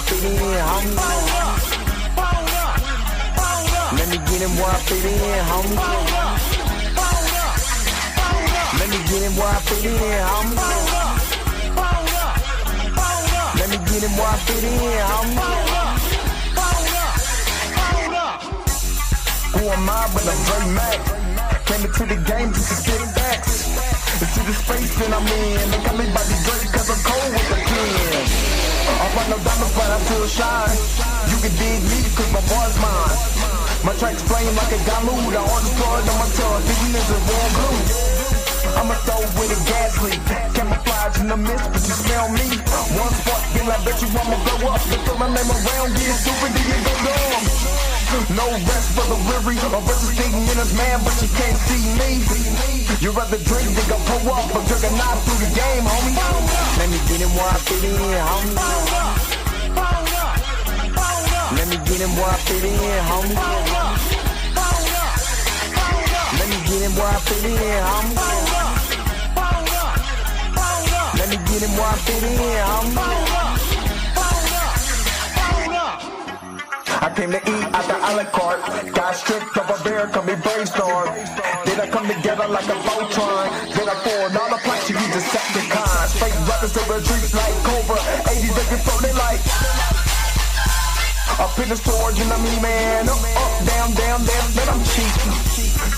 fit in, homie. Let me get him where I fit in, homie. Let me get him where I fit in, homie. Let me get him where I fit in, homie. Who am I but I'm Dre Mac? Came into the game just to spit facts. And see the space that I'm in. They got me by the Drake cause I'm cold with the pen. I run no diamonds but I still shine. You can dig me cause my bar's mine. My tracks flame like a Gamu. The hardest blood on my tongue. Thinking is a raw glue. I'ma throw with a gas leak. Camouflage in the mist, but you smell me. One spark, then I bet you I'ma blow up. Then throw my name around, get stupid, then you go dumb. No rest for the weary, or versus thinking in his man, but you can't see me. You rather drink than go pull up, but took a knife through the game, homie. Let me get him where I fit in, homie. Let me get him where I fit in, homie. Let me get him where I fit in, homie. Let me get him where I fit in, homie. I came to eat at the a la carte. Got stripped of a bear, call me brainstorm. Then I come together like a Voltron. Then I pour all the plaques, you use Decepticon. Straight rappers to the streets like Cobra. 80s they can throw they like. Up in the storage and I'm man. Up, down, then I'm cheap.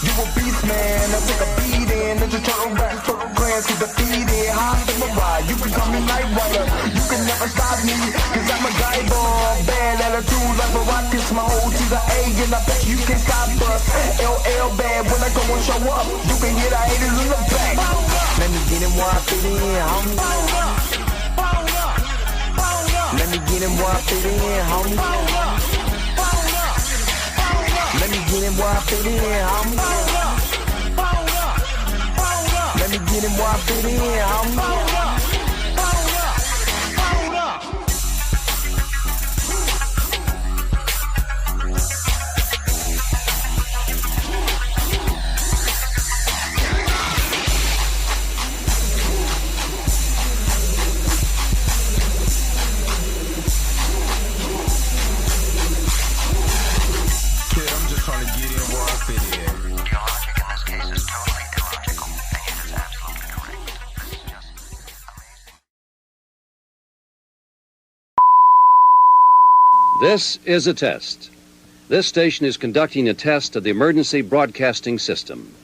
You a beast, man. I take a beat in. Ninja Turtle rap, Turtle Clans get defeated. Hot samurai, you can call me Night Rider. You can never stop me, cause I'm a guy ball. Bad attitude like a rocket, my whole to the A, and I bet you can stop us. LL bad when I go and show up. You can hear the haters in the back. Let me get him where I fit in, homie. Let me get him where I fit in, homie. Let me get him where I fit in, homie. Let me get him where I fit in, homie. This is a test. This station is conducting a test of the emergency broadcasting system.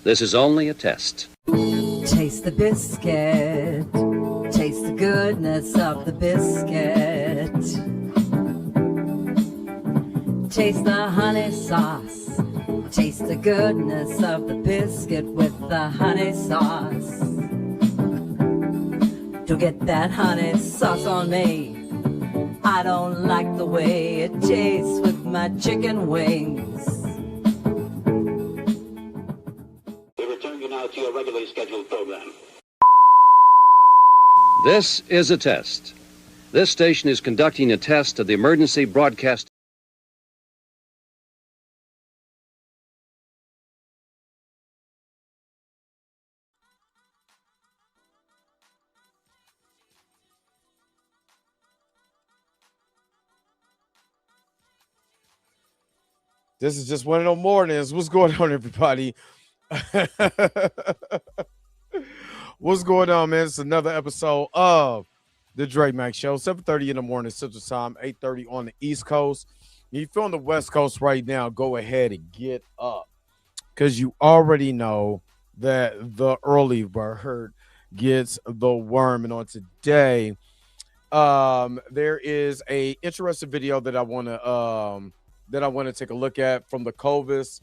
This is only a test. Taste the biscuit. Taste the goodness of the biscuit. Taste the honey sauce. Taste the goodness of the biscuit with the honey sauce. Don't get that honey sauce on me. I don't like the way it tastes with my chicken wings. We return you now to your regularly scheduled program. This is a test. This station is conducting a test of the emergency broadcast. This is just one of those mornings. What's going on, everybody? What's going on, man? It's another episode of the Dre Mac Show. 7:30 in the morning Central Time, 8:30 on the East Coast. If you're on the West Coast right now, go ahead and get up because you already know that the early bird gets the worm. And on today, there is a interesting video that I want to take a look at from the Covis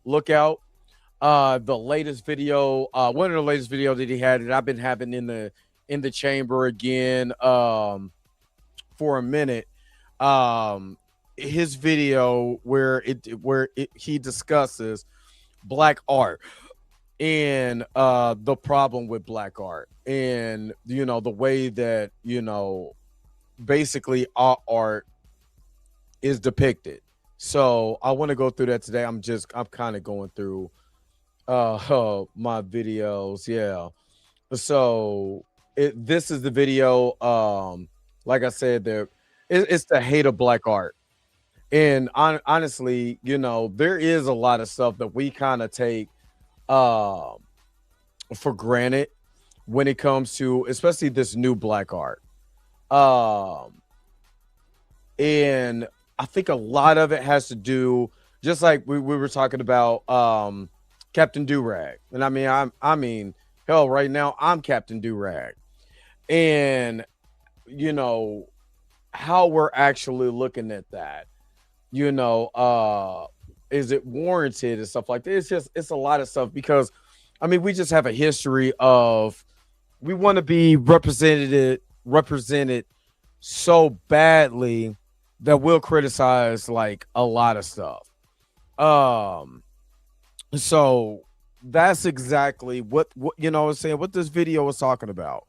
lookout. The latest video, one of the latest video that he had that I've been having in the chamber again for a minute. His video where he discusses black art and the problem with black art, and the way that basically our art is depicted. So I want to go through that today. I'm kind of going through my videos. Yeah. So this is the video like I said, it's the hate of black art. And honestly, there is a lot of stuff that we kind of take uh, for granted when it comes to, especially this new black art. Um, and I think a lot of it has to do, just like we were talking about Captain Durag. And I mean, hell, right now I'm Captain Durag. And you know, how we're actually looking at that, you know, is it warranted and stuff like that? It's a lot of stuff because I mean, we just have a history of we want to be represented so badly that we'll criticize like a lot of stuff. Um, so that's exactly what what I'm saying, what this video was talking about.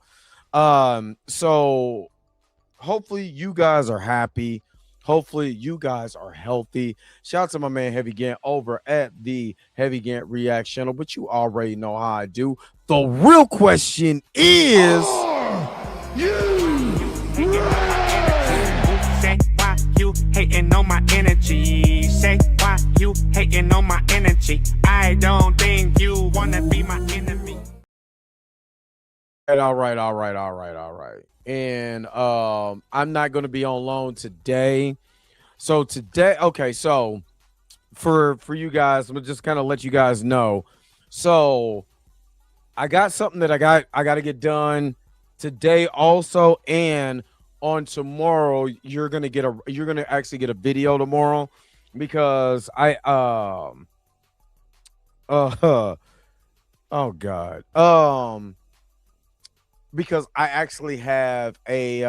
So hopefully you guys are happy. Hopefully you guys are healthy. Shout out to my man Heavy Gant over at the Heavy Gant React channel, but you already know how I do. The real question is, Say why you hating on my energy? Say why you hating on my energy? I don't think you wanna be my enemy. all right, all right, all right, all right. And I'm not going to be on loan today. So today, okay, so for you guys, I'm gonna just kind of let you guys know. So I got something that I got to get done today also, and on tomorrow you're gonna actually get a video tomorrow because uh oh god because I actually have a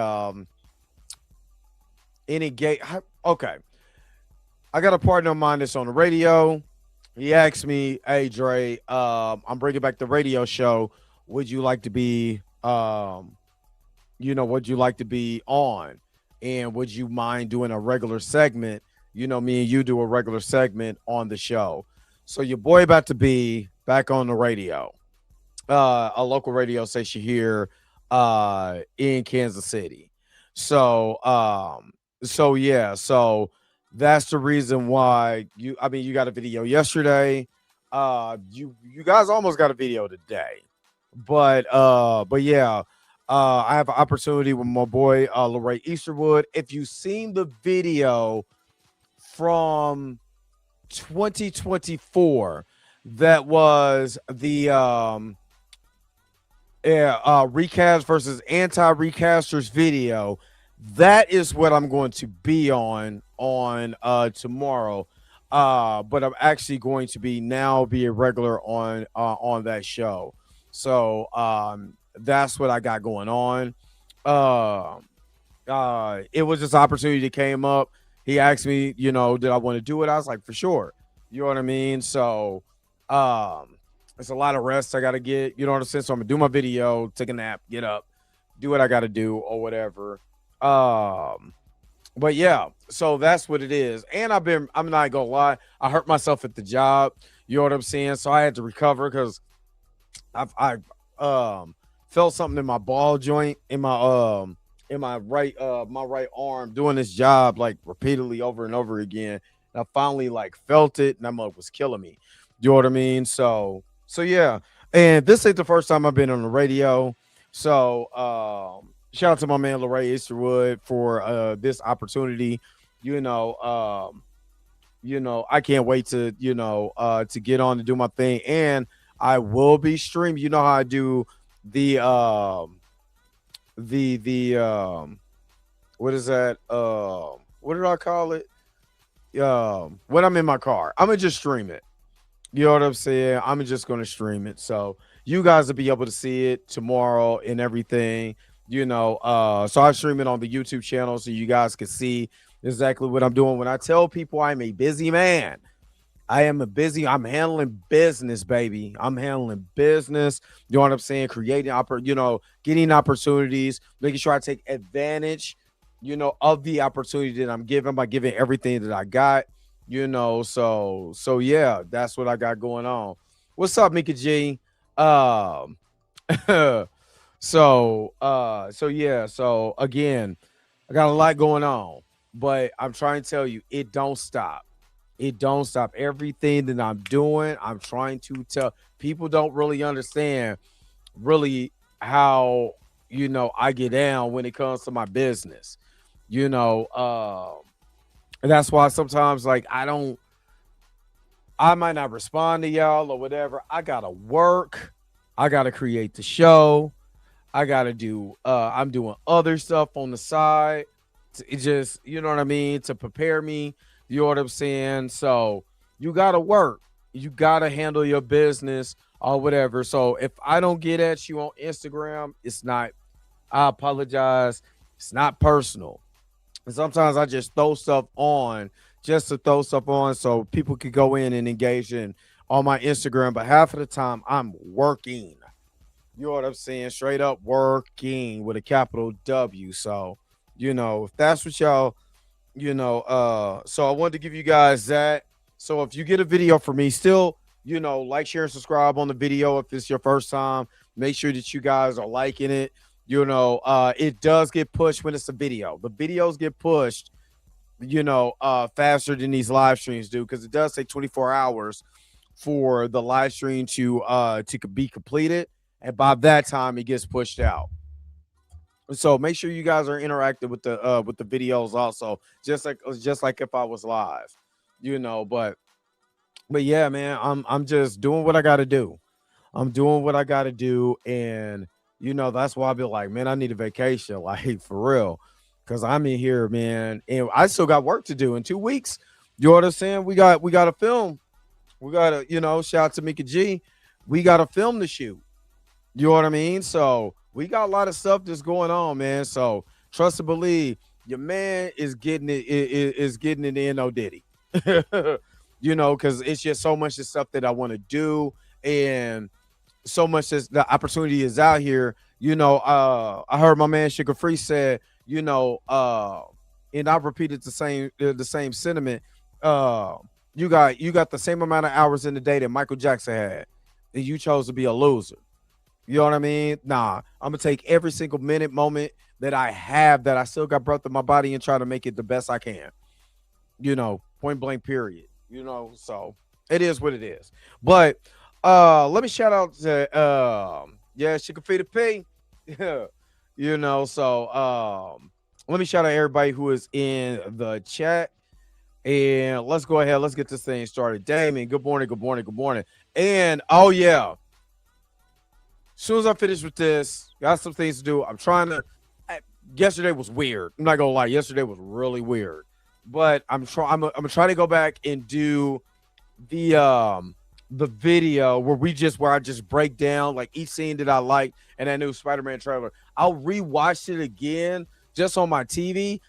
any gate. Okay, I got a partner of mine that's on the radio. He asked me, "Hey Dre, I'm bringing back the radio show. Would you like to be would you like to be on? And would you mind doing a regular segment? Me and you do a regular segment on the show." So your boy about to be back on the radio, a local radio station here in Kansas City. So yeah, so that's the reason why you got a video yesterday. You guys almost got a video today. But yeah, I have an opportunity with my boy Lorray Easterwood. If you've seen the video from 2024, that was the recast versus anti-recasters video. That is what I'm going to be on tomorrow. But I'm actually going to be a regular on that show. So that's what I got going on. It was just an opportunity that came up. He asked me, did I want to do it? I was like, for sure. You know what I mean? So it's a lot of rest I gotta get, you know what I'm saying? So I'm gonna do my video, take a nap, get up, do what I gotta do or whatever. But yeah, so that's what it is. And I'm not gonna lie, I hurt myself at the job, you know what I'm saying? So I had to recover because I felt something in my ball joint in my right arm doing this job like repeatedly over and over again. And I finally like felt it and that mug was killing me. You know what I mean? So yeah. And this ain't the first time I've been on the radio. So shout out to my man Lorray Easterwood for this opportunity. I can't wait to get on to do my thing. And I will be streaming. You know how I do the what is that? What did I call it? When I'm in my car, I'm gonna just stream it. You know what I'm saying? I'm just gonna stream it. So you guys will be able to see it tomorrow and everything. So I stream it on the YouTube channel so you guys can see exactly what I'm doing. When I tell people I'm a busy man, I'm handling business, baby. I'm handling business. You know what I'm saying? Creating, getting opportunities, making sure I take advantage, of the opportunity that I'm given by giving everything that I got, so yeah, that's what I got going on. What's up, Mika G? So yeah, so again, I got a lot going on, but I'm trying to tell you, it don't stop. It don't stop. Everything that I'm doing, I'm trying to tell people don't really understand really how I get down when it comes to my business. You know, and that's why sometimes like I might not respond to y'all or whatever. I gotta work. I gotta create the show. I gotta do I'm doing other stuff on the side. It just, you know what I mean, to prepare me. You know what I'm saying? So you gotta work. You gotta handle your business or whatever. So if I don't get at you on Instagram, it's not, I apologize. It's not personal. And sometimes I just throw stuff on just to throw stuff on so people could go in and engage in on my Instagram. But half of the time I'm working. You know what I'm saying? Straight up working with a capital W. So, if that's what y'all, so I wanted to give you guys that. So if you get a video from me, still, like, share, and subscribe on the video. If it's your first time, make sure that you guys are liking it. It does get pushed when it's a video. The videos get pushed, faster than these live streams do, because it does take 24 hours for the live stream to be completed, and by that time it gets pushed out. So make sure you guys are interactive with the videos also, just like if I was live, but yeah, man, I'm just doing what I got to do. I'm doing what I got to do, and that's why I be like, man, I need a vacation, like, for real, because I'm in here, man, and I still got work to do in 2 weeks. You know what I'm saying? We got to film. We got to, shout out to Mika G. We got to film the shoot. You know what I mean? So we got a lot of stuff that's going on, man. So trust and believe, your man is getting it, is getting it in, no Diddy. Because it's just so much of stuff that I want to do, and so much as the opportunity is out here. I heard my man Sugar Free said, and I've repeated the same sentiment. You got the same amount of hours in the day that Michael Jackson had, and you chose to be a loser. You know what I mean? Nah, I'm gonna take every single minute, moment that I have, that I still got breath in my body, and try to make it the best I can. Point blank, period. So it is what it is. But let me shout out to she can feed a P. So let me shout out everybody who is in the chat. And let's go ahead. Let's get this thing started. Damien, good morning, good morning, good morning. And oh yeah. As soon as I finish with this, got some things to do. I'm trying to. Yesterday was weird. I'm not gonna lie. Yesterday was really weird. But I'm trying to go back and do the video where I just break down like each scene that I like and that new Spider-Man trailer. I'll rewatch it again just on my TV.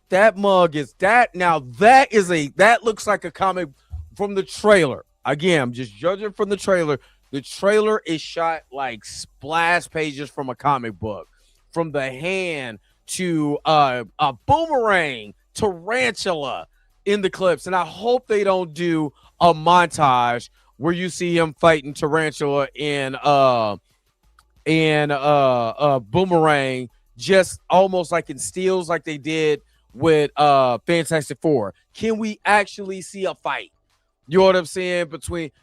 That mug is that now. That looks like a comic from the trailer. Again, I'm just judging from the trailer. The trailer is shot like splash pages from a comic book, from the hand to a boomerang, tarantula in the clips. And I hope they don't do a montage where you see him fighting tarantula and boomerang, just almost like in steals, like they did with Fantastic Four. Can we actually see a fight? You know what I'm saying?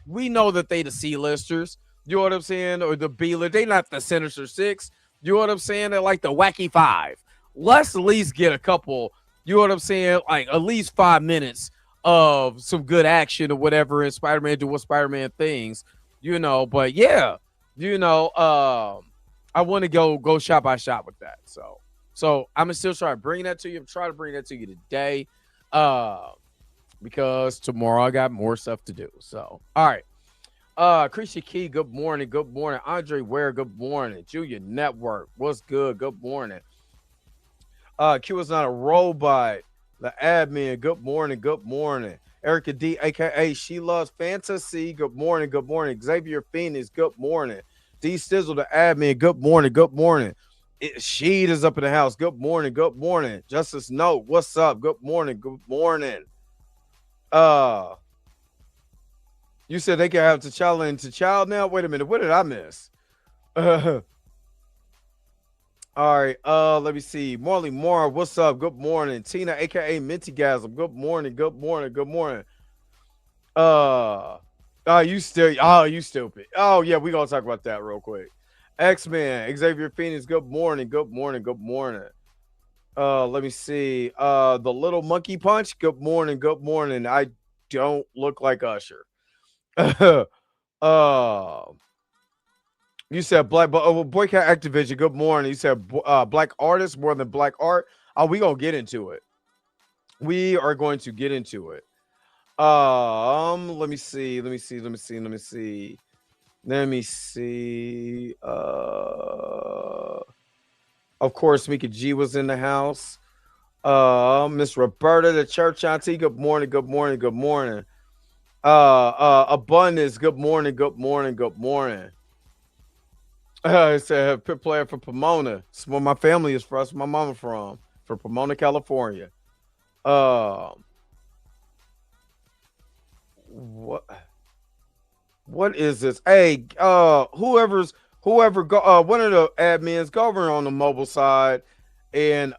We know that they the C-listers, you know what I'm saying, or the B-list. They not the Sinister Six. You know what I'm saying? They're like the Wacky Five. Let's at least get a couple, you know what I'm saying, like at least 5 minutes of some good action or whatever, and Spider-Man doing Spider-Man things, But yeah, I want to go shot by shot with that. So I'm still trying to bring that to you. I'm trying to bring that to you today. Because tomorrow I got more stuff to do. So, all right. Krisha Key, good morning. Good morning. Andre Ware, good morning. Julia Network, what's good? Good morning. Q is not a robot. The admin, good morning. Good morning. Erica D, aka She Loves Fantasy, good morning. Good morning. Xavier Phoenix, good morning. D Stizzle, the admin, good morning. Good morning. Sheed is up in the house. Good morning. Good morning. Justice Note, what's up? Good morning. Good morning. You said they can have T'Challa and T'Challa now. Wait a minute, what did I miss? All right. Let me see. Marley Moore, what's up? Good morning. Tina, aka Mintygasm. Good morning. Good morning. Good morning. You still. Oh, you stupid. Oh yeah, we gonna talk about that real quick. X-Men, Xavier Phoenix. Good morning. Good morning. Good morning. Let me see. The Little Monkey Punch. Good morning. Good morning. I don't look like Usher. uh, you said black, boycott Activision. Good morning. You said black artists more than black art. Oh, we gonna get into it. We are going to get into it. Let me see. Let me see. Let me see. Let me see. Let me see. Of course, Mika G was in the house. Miss Roberta, the church auntie. Good morning. Good morning. Good morning. Abundance. Good morning. Good morning. Good morning. It's a pit player for Pomona. It's where my family is from. That's where my mama from. For Pomona, California. What? What is this? Hey, whoever go one of the admins go over on the mobile side and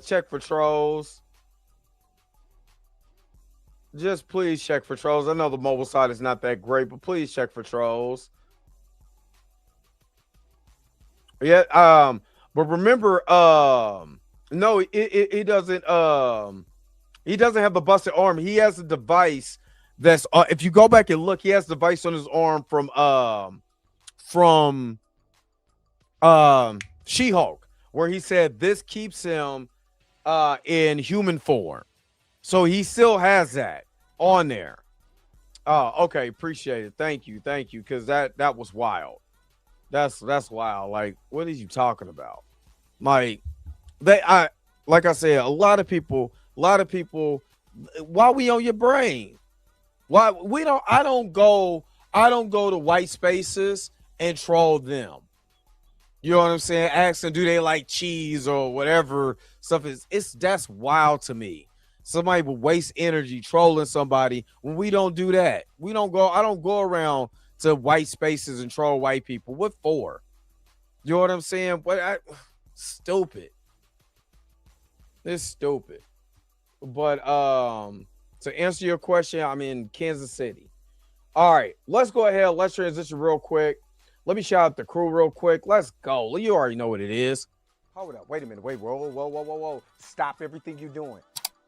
check for trolls. Just please check for trolls. I know the mobile side is not that great, but please check for trolls. Yeah, but remember, no, he doesn't have the busted arm. He has a device that's if you go back and look, he has a device on his arm from She-Hulk, where he said this keeps him in human form. So he still has that on there. Okay, appreciate it. Thank you, because that was wild. That's wild. Like, what are you talking about? Like, like I said, a lot of people. Why we on your brain? Why we don't? I don't go to white spaces and troll them. You know what I'm saying? Ask them, do they like cheese or whatever stuff is. That's wild to me. Somebody will waste energy trolling somebody when we don't do that. We don't go. I don't go around to white spaces and troll white people. What for? You know what I'm saying? Stupid. It's stupid. But to answer your question, I'm in Kansas City. All right, let's go ahead. Let's transition real quick. Let me shout out the crew real quick. Let's go. You already know what it is. Hold up. Wait a minute. Wait. Whoa. Stop everything you're doing.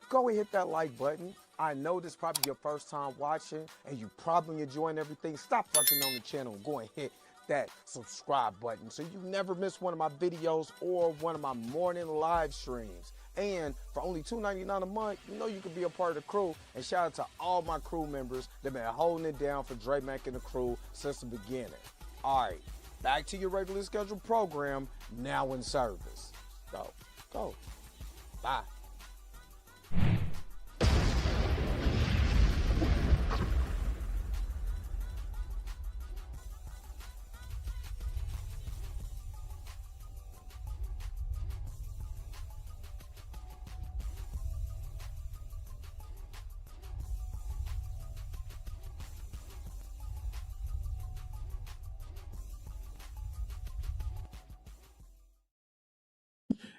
Go and hit that like button. I know this is probably your first time watching and you probably enjoying everything. Stop fucking on the channel and go and hit that subscribe button so you never miss one of my videos or one of my morning live streams. And for only $2.99 a month, you know you can be a part of the crew. And shout out to all my crew members that been holding it down for Dre Mack and the crew since the beginning. All right, back to your regularly scheduled program, now in service. Go. Bye.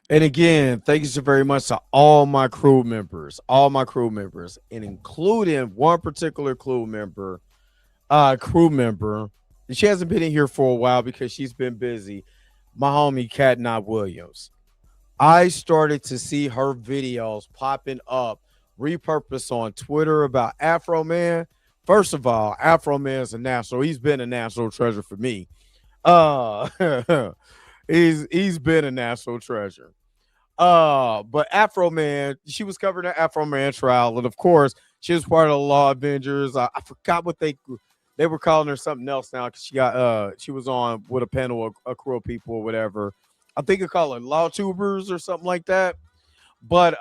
And again, thank you so very much to all my crew members, and including one particular crew member. She hasn't been in here for a while because she's been busy. My homie Cat Not Williams. I started to see her videos popping up, repurposed on Twitter about Afroman. First of all, Afroman is a national. He's been a national treasure for me. He's been a national treasure. But Afroman, she was covering the Afroman trial, and of course, she was part of the Law Avengers. I forgot what they were calling her something else now because she was on with a panel of a crew of people or whatever. I think they call it Law Tubers or something like that. But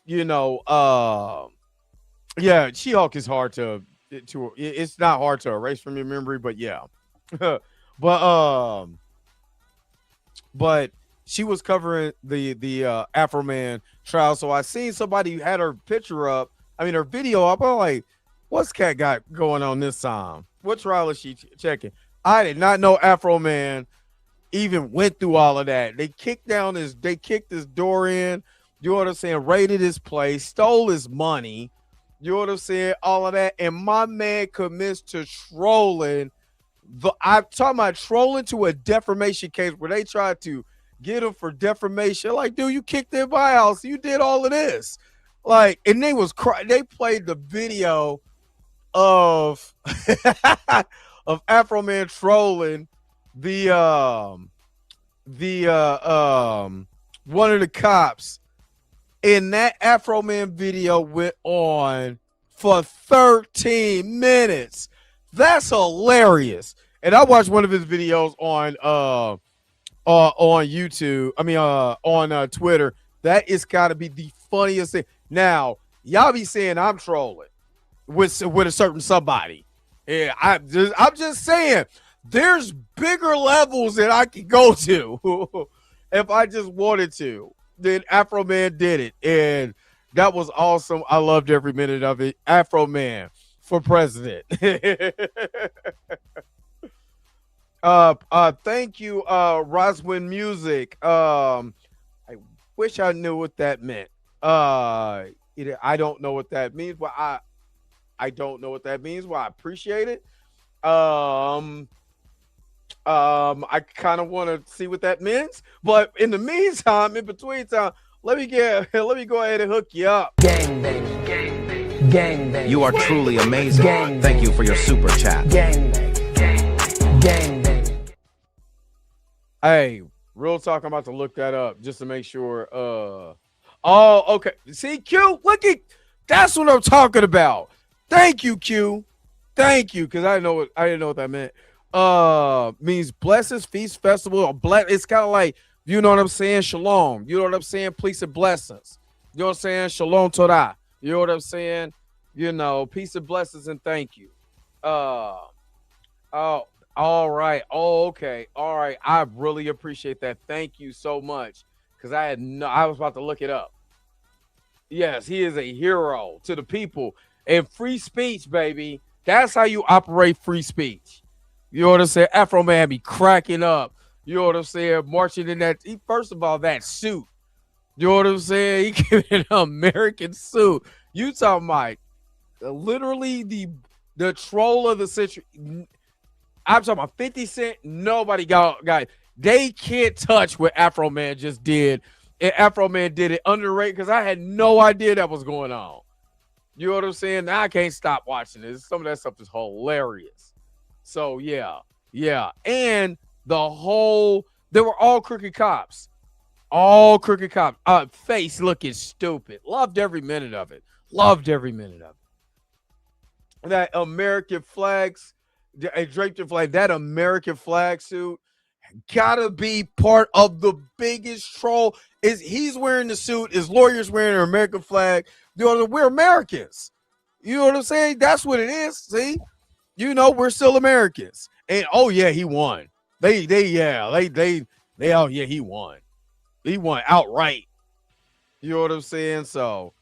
yeah, She-Hulk is hard to it's not hard to erase from your memory, but yeah. But she was covering the Afroman trial, so I seen somebody who had her picture up. I mean, her video up. I'm like, what's Cat got going on this time? What trial is she checking? I did not know Afroman even went through all of that. They kicked his door in, you know what I'm saying, raided his place, stole his money, you know what I'm saying, all of that. And my man commits to trolling. I'm talking about trolling to a defamation case where they tried to get him for defamation. Like, dude, you kicked in my house, you did all of this. Like, and they played the video of of Afroman trolling one of the cops, and that Afroman video went on for 13 minutes. That's hilarious. And I watched one of his videos on YouTube. I mean, on Twitter. That is gotta be the funniest thing. Now, y'all be saying I'm trolling with a certain somebody. Yeah, I'm just saying there's bigger levels that I could go to if I just wanted to. Then Afroman did it, and that was awesome. I loved every minute of it. Afroman for president. Thank you, Roswin Music. I wish I knew what that meant. I don't know what that means, but I don't know what that means. Well, I appreciate it. I kind of want to see what that means, but in the meantime, in between time, let me go ahead and hook you up. Gang baby, gang baby, gang baby. You are truly amazing. Gang Thank you for your super chat. Gang baby, gang baby. Hey, real talk, I'm about to look that up just to make sure. Oh, okay. See, Q, look at that's what I'm talking about. Thank you, Q. Thank you, because I didn't know what that meant. Means blessings, feast, festival, or bless. It's kind of like, you know what I'm saying? Shalom. You know what I'm saying? Peace and blessings. You know what I'm saying? Shalom Torah. You know what I'm saying? You know, peace and blessings and thank you. Oh, all right. Oh, okay. All right. I really appreciate that. Thank you so much. Because I was about to look it up. Yes, he is a hero to the people. And free speech, baby. That's how you operate free speech. You know what I'm saying? Afroman be cracking up. You know what I'm saying? Marching in that. First of all, that suit. You know what I'm saying? He gave an American suit. You talking about literally the troll of the century. I'm talking about 50 Cent. Nobody got. They can't touch what Afroman just did. And Afroman did it underrated because I had no idea that was going on. You know what I'm saying? Now I can't stop watching this. Some of that stuff is hilarious. So, yeah. And they were all crooked cops. All crooked cops. Face looking stupid. Loved every minute of it. That American flags, a draped flag, that American flag suit gotta be part of the biggest troll. He's wearing the suit, his lawyer's wearing an American flag. You know, we're Americans. You know what I'm saying? That's what it is. See, you know, we're still Americans. And oh yeah, he won. He won. He won outright. You know what I'm saying? So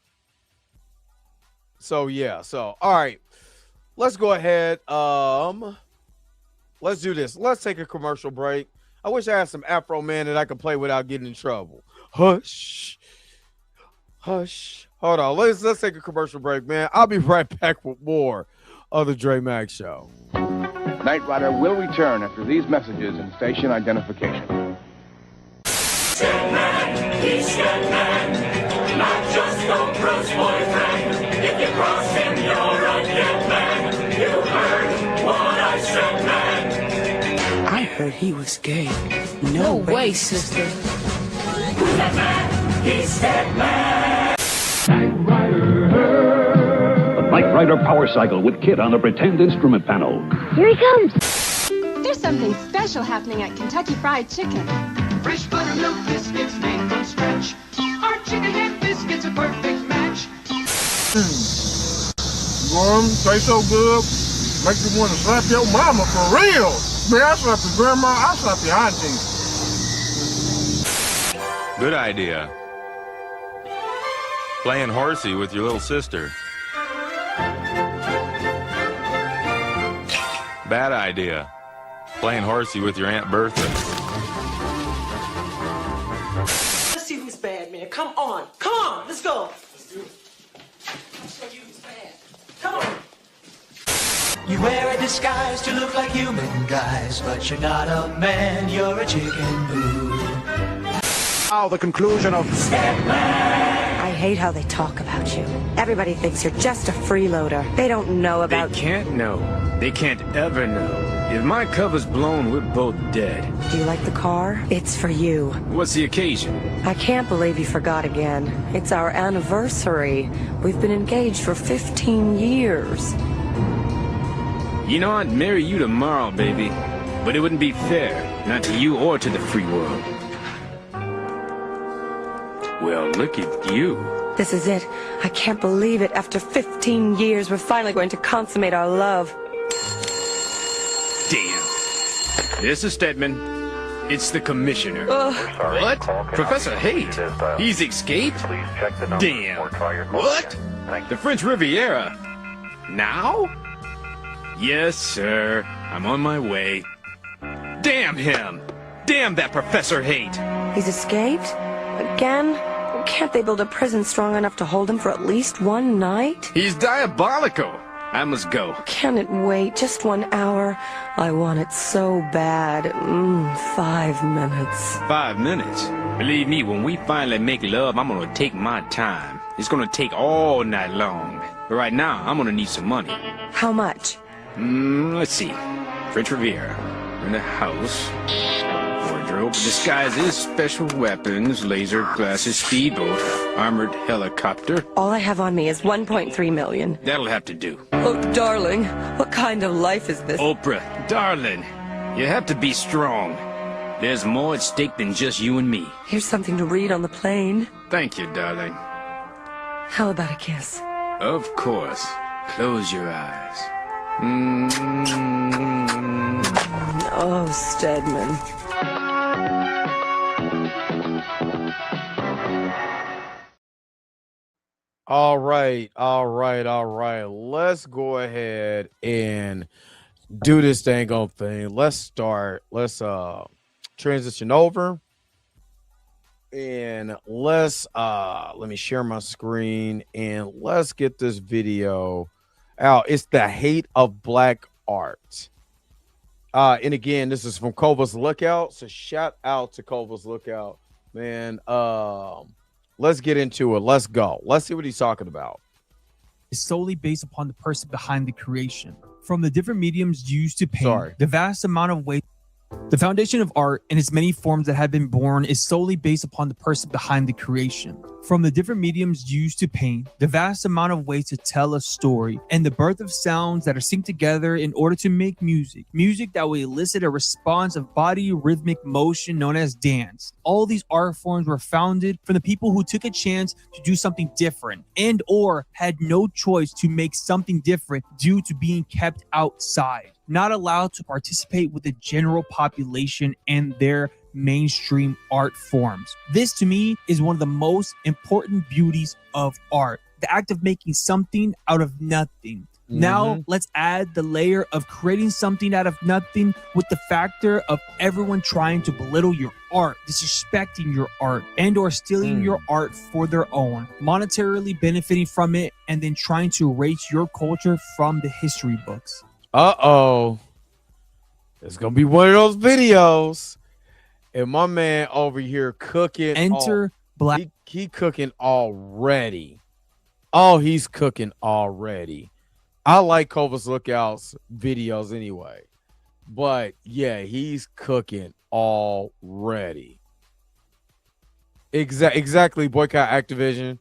yeah. So all right, let's go ahead. Let's do this. Let's take a commercial break. I wish I had some Afroman that I could play without getting in trouble. Hush. Hold on. Let's take a commercial break, man. I'll be right back with more of the Dre Mag Show. Knight Rider will return after these messages and station identification. Scanman, he's Scanman, not just Oprah's boyfriend. If you cross him, you're a dead man. You heard what I said, man. I heard he was gay. No way, sister. Who's that man? He's Scanman. Knight Rider. The Knight Rider Power Cycle with Kit on the pretend instrument panel. Here he comes. There's something special happening at Kentucky Fried Chicken. Fresh buttermilk biscuits made from scratch. Our chicken head biscuits a perfect match. Warm, taste so good, make you want to slap your mama for real. Man, I slap your grandma, I slap your auntie. Good idea. Playing horsey with your little sister. Bad idea. Playing horsey with your Aunt Bertha. You wear a disguise to look like human guys, but you're not a man, you're a chicken boo. Now the conclusion of I hate how they talk about you. Everybody thinks you're just a freeloader. They don't know about... They can't know. They can't ever know. If my cover's blown, we're both dead. Do you like the car? It's for you. What's the occasion? I can't believe you forgot again. It's our anniversary. We've been engaged for 15 years. You know, I'd marry you tomorrow, baby. But it wouldn't be fair. Not to you or to the free world. Well, look at you. This is it. I can't believe it. After 15 years, we're finally going to consummate our love. Damn. This is Stedman. It's the commissioner. What? Professor Haight? He's escaped? Damn. What? The French Riviera? Now? Yes, sir. I'm on my way. Damn him! Damn that Professor Haight! He's escaped? Again? Can't they build a prison strong enough to hold him for at least one night? He's diabolical! I must go. Can it wait just 1 hour? I want it so bad. 5 minutes. 5 minutes? Believe me, when we finally make love, I'm gonna take my time. It's gonna take all night long. But right now, I'm gonna need some money. How much? Let's see. French Riviera. In the house. Wardrobe. Disguises, special weapons, laser glasses, speedboat, armored helicopter. All I have on me is 1.3 million. That'll have to do. Oh, darling, what kind of life is this? Oprah, darling, you have to be strong. There's more at stake than just you and me. Here's something to read on the plane. Thank you, darling. How about a kiss? Of course. Close your eyes. Oh, Stedman. All right. Let's go ahead and do this dang on thing. Let's start. Let's transition over. And let's let me share my screen and let's get this video out. It's the hate of black art. And again, this is from Kova's Lookout. So shout out to Kova's Lookout, man. Let's get into it. Let's go. Let's see what he's talking about. Is solely based upon the person behind the creation. From the different mediums used to paint, the vast amount of ways. The foundation of art in its many forms that have been born is solely based upon the person behind the creation. From the different mediums used to paint, the vast amount of ways to tell a story, and the birth of sounds that are synced together in order to make music. Music that will elicit a response of body rhythmic motion known as dance. All these art forms were founded from the people who took a chance to do something different and or had no choice to make something different due to being kept outside, not allowed to participate with the general population and their mainstream art forms. This to me is one of the most important beauties of art, the act of making something out of nothing. Now let's add the layer of creating something out of nothing with the factor of everyone trying to belittle your art, disrespecting your art, and or stealing your art for their own, monetarily benefiting from it, and then trying to erase your culture from the history books. It's gonna be one of those videos. And my man over here cooking. Enter Black. He cooking already. Oh, he's cooking already. I like Kova's Lookout's videos anyway. But yeah, he's cooking already. Exactly. Boycott Activision.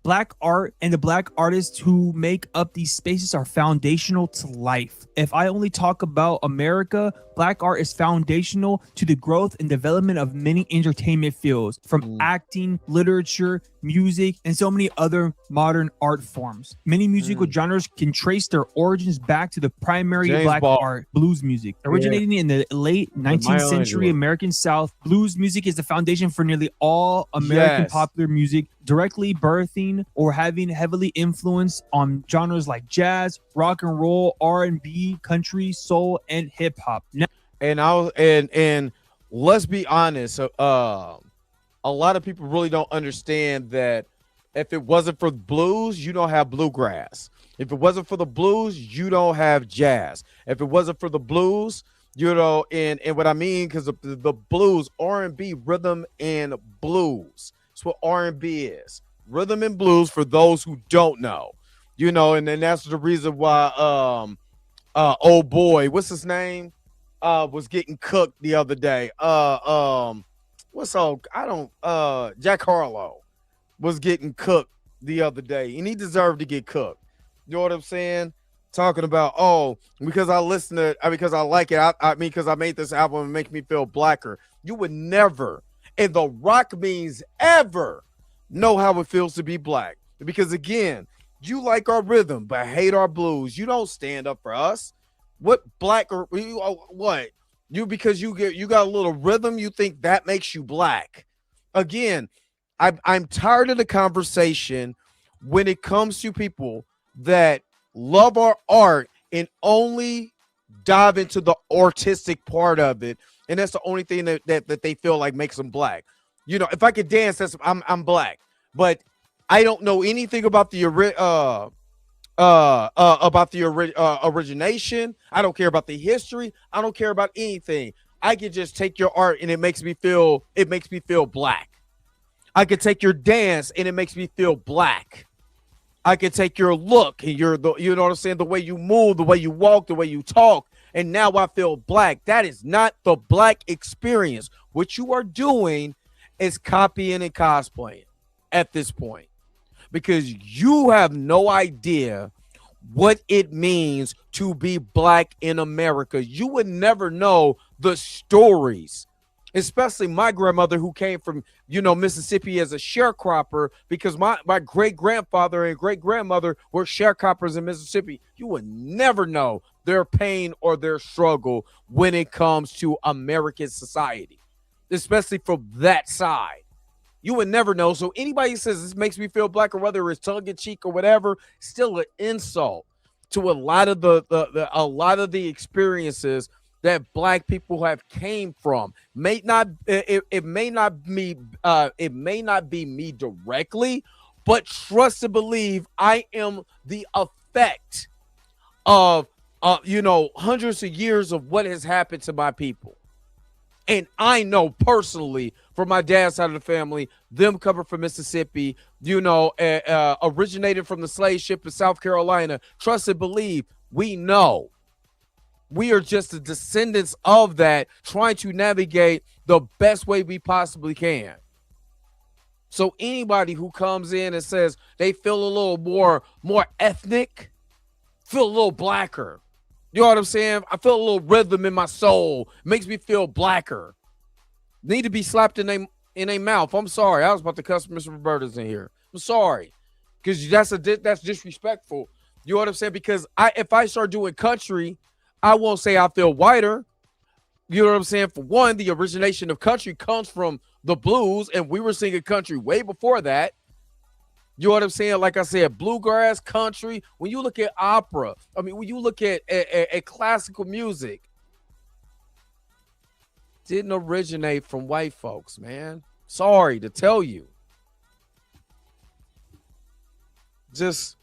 Black art and the black artists who make up these spaces are foundational to life. If I only talk about America, black art is foundational to the growth and development of many entertainment fields, from acting, literature, music, and so many other modern art forms. Many musical genres can trace their origins back to the primary black art, blues music. Originating in the late 19th century American South, blues music is the foundation for nearly all American popular music, directly birthing or having heavily influence on genres like jazz, rock and roll, R&B, country, soul, and hip hop. And let's be honest, a lot of people really don't understand that If it wasn't for blues, you don't have bluegrass. If it wasn't for the blues, you don't have jazz. If it wasn't for the blues, you know, and what I mean, because the blues, R&B, rhythm and blues. That's what R&B is. Rhythm and blues for those who don't know. You know, and then that's the reason why old boy, what's his name? Was getting cooked the other day. Jack Harlow was getting cooked the other day, and he deserved to get cooked. You know what I'm saying? Talking about, because I listen to, because I like it. I mean, because I made this album and make me feel blacker. You would never, and the rock means ever, know how it feels to be black. Because again, you like our rhythm, but hate our blues. You don't stand up for us. What black or what? You because you got a little rhythm, you think that makes you black. Again, I'm tired of the conversation when it comes to people that love our art and only dive into the artistic part of it, and that's the only thing that they feel like makes them black. You know, if I could dance, I'm black, but I don't know anything about the origination. I don't care about the history. I don't care about anything. I can just take your art and it makes me feel black. I can take your dance and it makes me feel black. I can take your look and you know what I'm saying, the way you move, the way you walk, the way you talk, and now I feel black. That is not the black experience. What you are doing is copying and cosplaying at this point, because you have no idea what it means to be black in America. You would never know the stories, especially my grandmother, who came from, Mississippi as a sharecropper, because my great-grandfather and great-grandmother were sharecroppers in Mississippi. You would never know their pain or their struggle when it comes to American society, especially from that side. You would never know. So anybody who says this makes me feel black, or whether it's tongue-in-cheek or whatever, still an insult to a lot of the experiences that black people have came from. It may not be me directly, but trust and believe I am the effect of hundreds of years of what has happened to my people. And I know personally from my dad's side of the family, them coming from Mississippi, originated from the slave ship in South Carolina. Trust and believe, we know. We are just the descendants of that, trying to navigate the best way we possibly can. So anybody who comes in and says they feel a little more ethnic, feel a little blacker. You know what I'm saying? I feel a little rhythm in my soul. Makes me feel blacker. Need to be slapped in a mouth. I'm sorry. I was about to cuss Mr. Roberta's in here. I'm sorry. Because that's disrespectful. You know what I'm saying? Because if I start doing country, I won't say I feel whiter. You know what I'm saying? For one, the origination of country comes from the blues, and we were singing country way before that. You know what I'm saying? Like I said, bluegrass, country. When you look at opera, when you look at classical music, didn't originate from white folks, man. Sorry to tell you. Just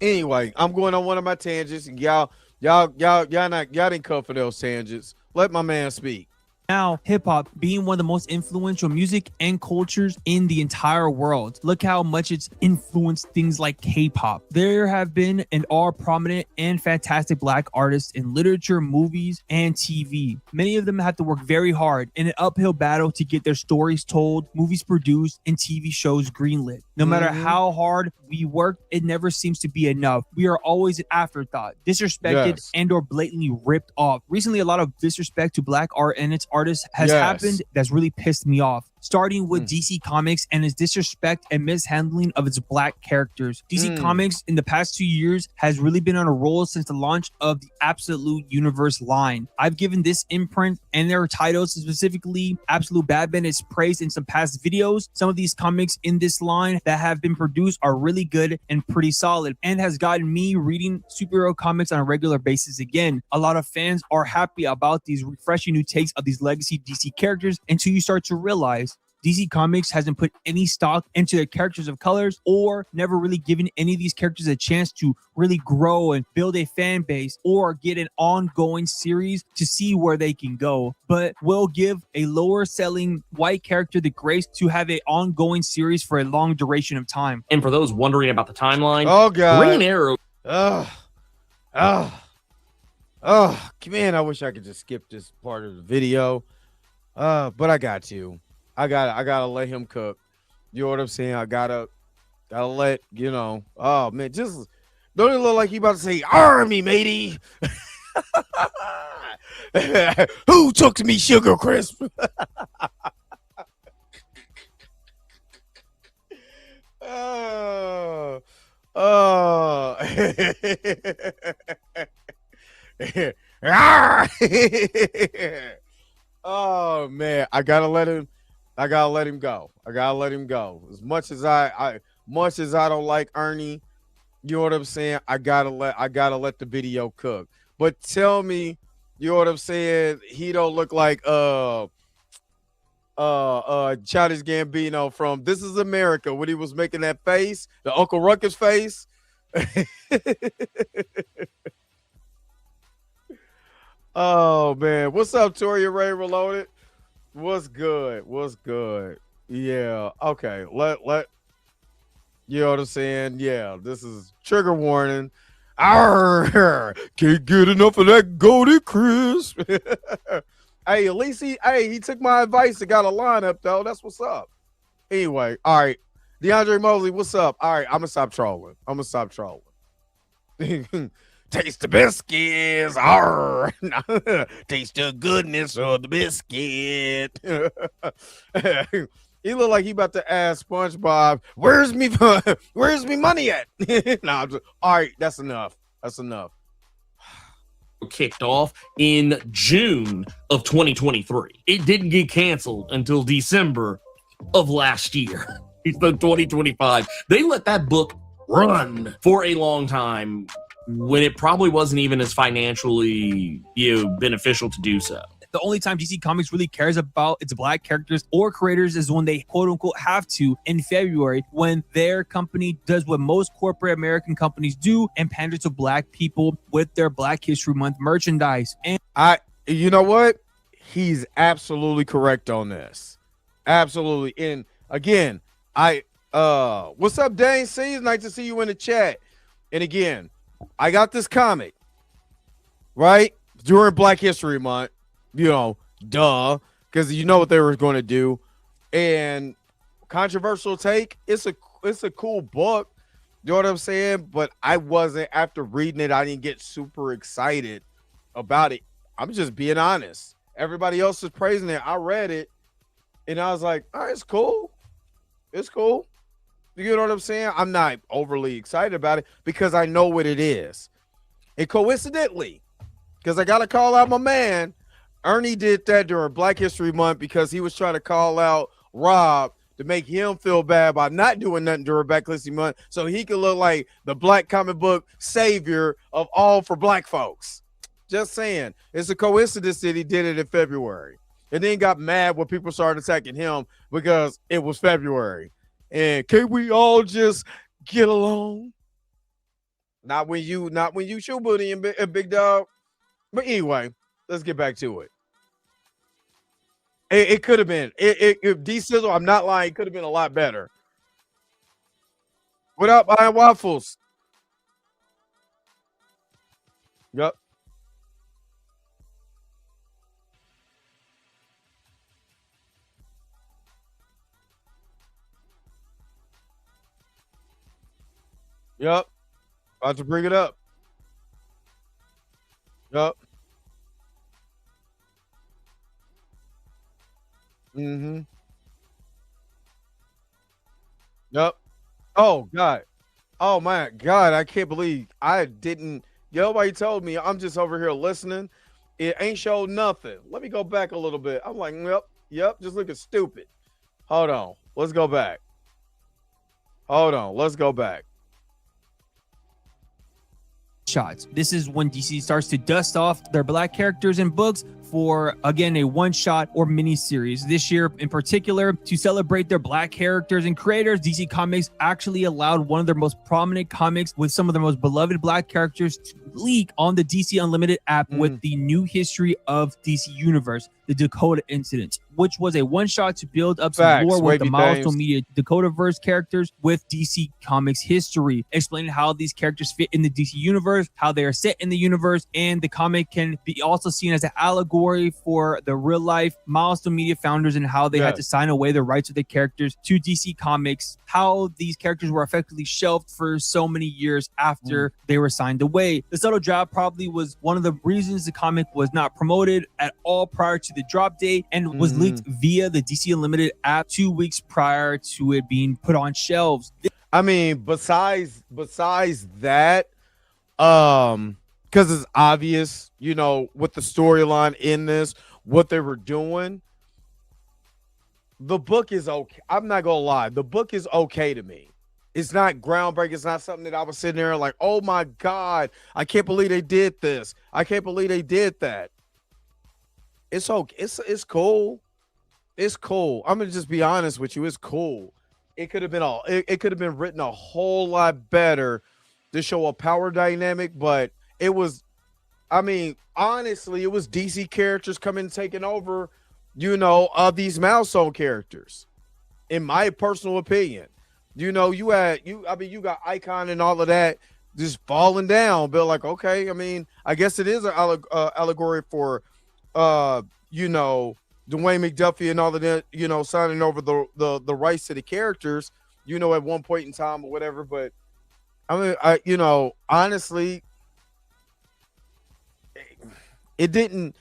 anyway, I'm going on one of my tangents, and y'all didn't come for those tangents. Let my man speak. Now, hip-hop being one of the most influential music and cultures in the entire world. Look how much it's influenced things like K-pop. There have been and are prominent and fantastic black artists in literature, movies, and TV. Many of them have to work very hard in an uphill battle to get their stories told, movies produced, and TV shows greenlit. No matter how hard we work, it never seems to be enough. We are always an afterthought, disrespected, and or blatantly ripped off. Recently, a lot of disrespect to black art and its artists has happened that's really pissed me off. Starting with DC Comics and its disrespect and mishandling of its black characters. DC Comics in the past 2 years has really been on a roll since the launch of the Absolute Universe line. I've given this imprint and their titles, specifically Absolute Batman, its praise in some past videos. Some of these comics in this line that have been produced are really good and pretty solid, and has gotten me reading superhero comics on a regular basis again. A lot of fans are happy about these refreshing new takes of these legacy DC characters until you start to realize DC Comics hasn't put any stock into their characters of colors or never really given any of these characters a chance to really grow and build a fan base or get an ongoing series to see where they can go, but will give a lower selling white character the grace to have an ongoing series for a long duration of time. And for those wondering about the timeline, oh god, Green Arrow. Man, I wish I could just skip this part of the video. But I got to. I gotta let him cook. You know what I'm saying? I gotta let, you know. Oh man, just don't it look like he about to say army, matey? Who took me sugar crisp? Oh man, I gotta let him go. As much as I don't like Ernie, you know what I'm saying? I gotta let the video cook. But tell me, you know what I'm saying? He don't look like Childish Gambino from This Is America when he was making that face, the Uncle Ruckus face. Oh man, what's up, Toria Ray Reloaded? What's good? Yeah, okay. Let you know what I'm saying? Yeah, this is trigger warning. Arr, can't get enough of that Golden Crisp. Hey, at least he took my advice and got a lineup though. That's what's up. Anyway, all right. DeAndre Mosley, what's up? All right, I'm gonna stop trolling. Taste the biscuits. Arr. Taste the goodness of the biscuit. He looked like he about to ask SpongeBob, where's me money at? All right, that's enough. Kicked off in June of 2023. It didn't get canceled until December of last year. It's the 2025. They let that book run for a long time when it probably wasn't even as financially beneficial to do so. The only time DC Comics really cares about its black characters or creators is when they quote unquote have to in February, when their company does what most corporate American companies do and pander to black people with their Black History Month merchandise. And you know what? He's absolutely correct on this. Absolutely. And again, what's up, Dane? See, it's nice to see you in the chat. And again, I got this comic, right? During Black History Month. You know, duh, because you know what they were going to do. And controversial take, it's a cool book. You know what I'm saying? But I wasn't, after reading it, I didn't get super excited about it. I'm just being honest. Everybody else is praising it. I read it, and I was like, all right, it's cool. It's cool. You know what I'm saying? I'm not overly excited about it because I know what it is. And coincidentally, because I got to call out my man, Ernie did that during Black History Month because he was trying to call out Rob to make him feel bad by not doing nothing during Black History Month so he could look like the black comic book savior of all for black folks. Just saying. It's a coincidence that he did it in February and then got mad when people started attacking him because it was February. And can we all just get along? Not when you shoe-booty and big dog. But anyway, let's get back to it. It could have been. D-Sizzle, I'm not lying, it could have been a lot better. What up, Iron Waffles? Yep. Yep. About to bring it up. Yep. Mm-hmm. Yep. Oh God. Oh my God. I can't believe I didn't. Nobody told me. I'm just over here listening. It ain't showed nothing. Let me go back a little bit. I'm like, yep. Just looking stupid. Hold on. Let's go back. Let's go back. Shots. This is when DC starts to dust off their black characters in books for, again, a one-shot or mini-series. This year in particular, to celebrate their Black characters and creators, DC Comics actually allowed one of their most prominent comics with some of their most beloved Black characters to leak on the DC Unlimited app with the new history of DC Universe, the Dakota Incident, which was a one-shot to build up some lore with the Milestone Media Dakotaverse characters with DC Comics history, explaining how these characters fit in the DC Universe, how they are set in the universe, and the comic can be also seen as an allegory for the real-life Milestone Media founders and how they had to sign away the rights of the characters to DC Comics, how these characters were effectively shelved for so many years after they were signed away. The subtle drop probably was one of the reasons the comic was not promoted at all prior to the drop date and was leaked via the DC Unlimited app 2 weeks prior to it being put on shelves. I mean, besides that, because it's obvious, you know, with the storyline in this, what they were doing, the book is okay. I'm not gonna lie, the book is okay to me. It's not groundbreaking. It's not something that I was sitting there like, oh my God, I can't believe they did this. I can't believe they did that. It's okay. It's cool. It's cool. I'm gonna just be honest with you. It's cool. It could have been it could have been written a whole lot better to show a power dynamic, but it was, I mean, honestly, it was DC characters coming and taking over, you know, these Milestone characters. In my personal opinion, you know, you got Icon and all of that just falling down. But like, okay, I mean, I guess it is an allegory for, you know, Dwayne McDuffie and all of that, you know, signing over the rights to the characters, you know, at one point in time or whatever. But I mean, you know, honestly, it didn't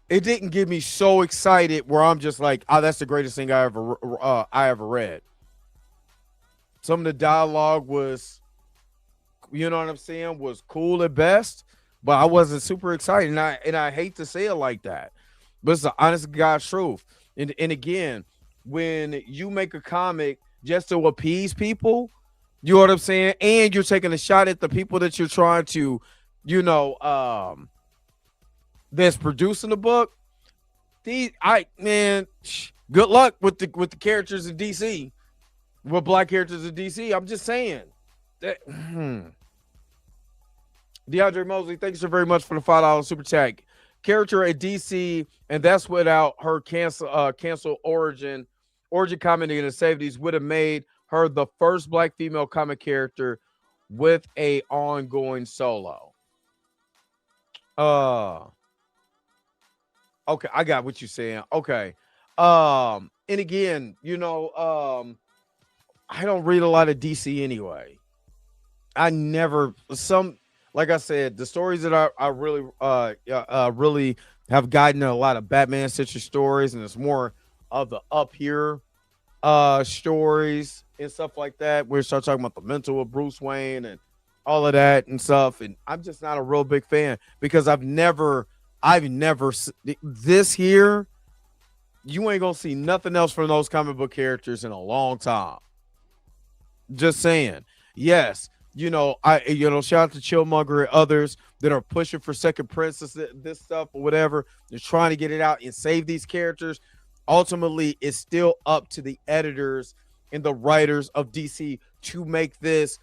get me so excited where I'm just like, oh, that's the greatest thing I ever read. Some of the dialogue was, you know what I'm saying, was cool at best, but I wasn't super excited. And I hate to say it like that, but it's the honest God's truth. And again, when you make a comic just to appease people, you know what I'm saying, and you're taking a shot at the people that you're trying to, you know, that's producing the book. Good luck with the characters in DC, with Black characters in DC. I'm just saying that. DeAndre Mosley, thank you so very much for the $5 super chat. Character at DC, and that's without her cancel origin comic in the 70s would have made her the first Black female comic character with a ongoing solo. Okay, I got what you're saying. Okay. And again, you know, I don't read a lot of DC anyway. Like I said, the stories that I really really have gotten a lot of Batman Citrus stories, and it's more of the up here stories and stuff like that. We start talking about the mental of Bruce Wayne and all of that and stuff. And I'm just not a real big fan because I've never this here. You ain't gonna see nothing else from those comic book characters in a long time. Just saying. Yes, you know, shout out to Chillmonger and others that are pushing for second Princess, this stuff or whatever. They're trying to get it out and save these characters. Ultimately, it's still up to the editors and the writers of DC to make these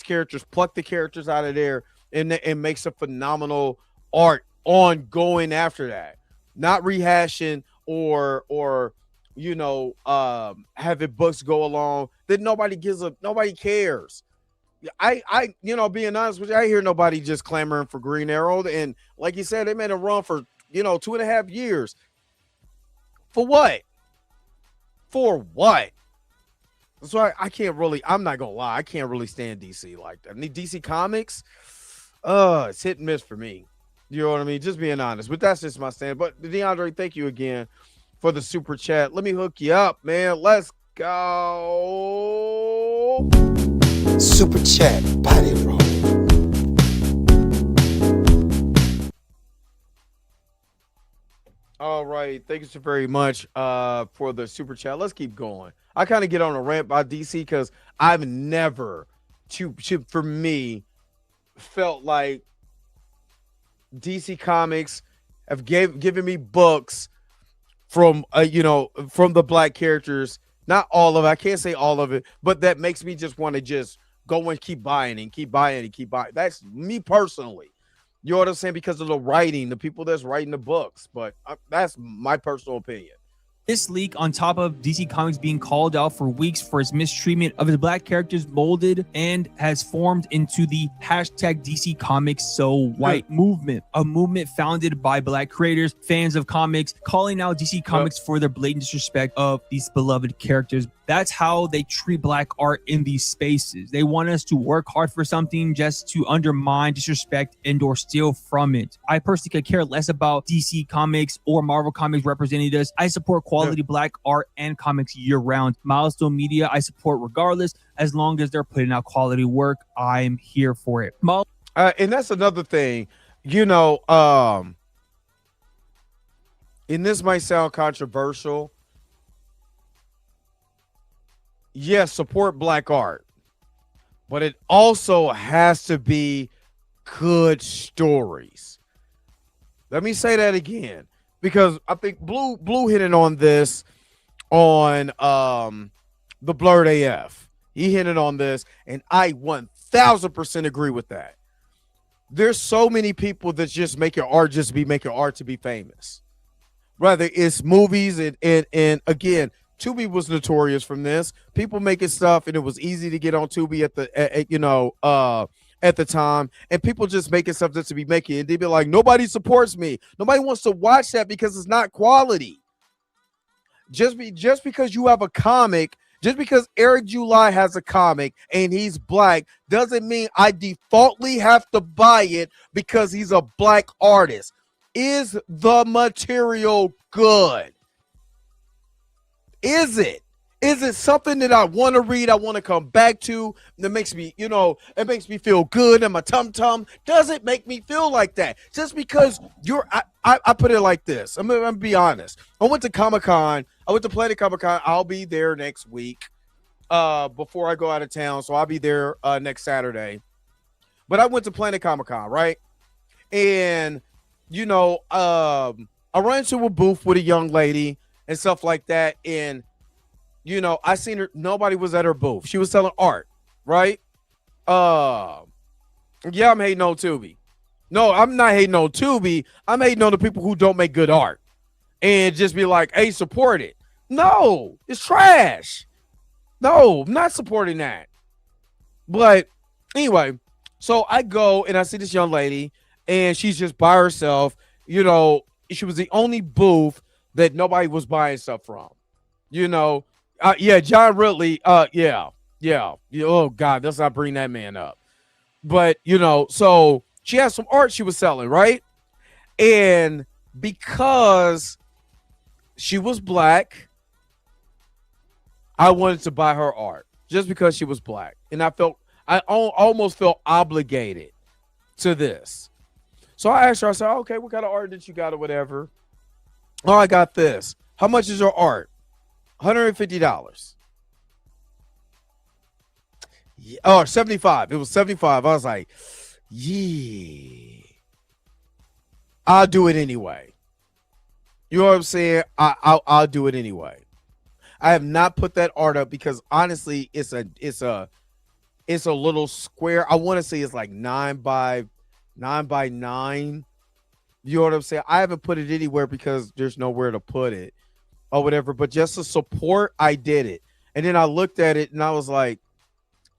characters, pluck the characters out of there, and make some phenomenal art ongoing after that. Not rehashing or you know, having books go along that nobody cares. I you know, being honest with you, I hear nobody just clamoring for Green Arrow. And like you said, they made a run for, you know, 2.5 years. For what? That's why I'm not gonna lie, I can't really stand DC like that. I mean, DC Comics, it's hit and miss for me. You know what I mean? Just being honest. But that's just my stand. But DeAndre, thank you again for the super chat. Let me hook you up, man. Let's go. Super chat, body roll. All right. Thank you so very much for the super chat. Let's keep going. I kind of get on a rant by DC because I've never, for me, felt like DC Comics have given me books from from the black characters. Not all of it. I can't say all of it, but that makes me just want to just go and keep buying and keep buying and keep buying. That's me personally. You know what I'm saying? Because of the writing, the people that's writing the books. But that's my personal opinion. This leak, on top of DC Comics being called out for weeks for its mistreatment of its black characters, molded and has formed into the hashtag DC Comics So White movement, a movement founded by black creators, fans of comics, calling out DC Comics for their blatant disrespect of these beloved characters. That's how they treat black art in these spaces. They want us to work hard for something just to undermine, disrespect, and or steal from it. I personally could care less about DC Comics or Marvel Comics representing us. I support quality black art and comics year round. Milestone Media, I support regardless. As long as they're putting out quality work, I'm here for it. And that's another thing, and this might sound controversial. Yes, support black art, but it also has to be good stories. Let me say that again, because I think Blue hit it on this on the Blurred AF. He hit it on this, and I 1000% agree with that. There's so many people that just make your art just be making art to be famous. Rather it's movies and again, Tubi was notorious from this. People making stuff, and it was easy to get on Tubi at the time, and people just making stuff just to be making it. They'd be like, nobody supports me. Nobody wants to watch that because it's not quality. Just because you have a comic, just because Eric July has a comic and he's black, doesn't mean I defaultly have to buy it because he's a black artist. Is the material good? Is it? Is it something that I want to read? I want to come back to that makes me, it makes me feel good in my tum-tum. Does it make me feel like that? Just because I put it like this. I'm gonna be honest. I went to Comic-Con. I went to Planet Comic-Con. I'll be there next week before I go out of town. So I'll be there next Saturday. But I went to Planet Comic-Con, right? And, I ran into a booth with a young lady and stuff like that. And, I seen her. Nobody was at her booth. She was selling art, right? Yeah, I'm hating on Tubi. No, I'm not hating on Tubi. I'm hating on the people who don't make good art and just be like, hey, support it. No, it's trash. No, I'm not supporting that. But anyway, so I go and I see this young lady and she's just by herself. She was the only booth that nobody was buying stuff from. Yeah, John Ridley. Yeah. Oh God, let's not bring that man up. But so she has some art she was selling, right? And because she was black, I wanted to buy her art just because she was black, and I almost felt obligated to this. So I asked her. I said, "Okay, what kind of art did you got or whatever?" Oh, I got this. How much is your art? $150. Yeah, or $75. It was $75. I was like, yeah, I'll do it anyway. You know what I'm saying? I'll do it anyway. I have not put that art up because honestly, it's a little square. I want to say it's like 9 by 9. You know what I'm saying? I haven't put it anywhere because there's nowhere to put it or whatever. But just to support, I did it. And then I looked at it and I was like,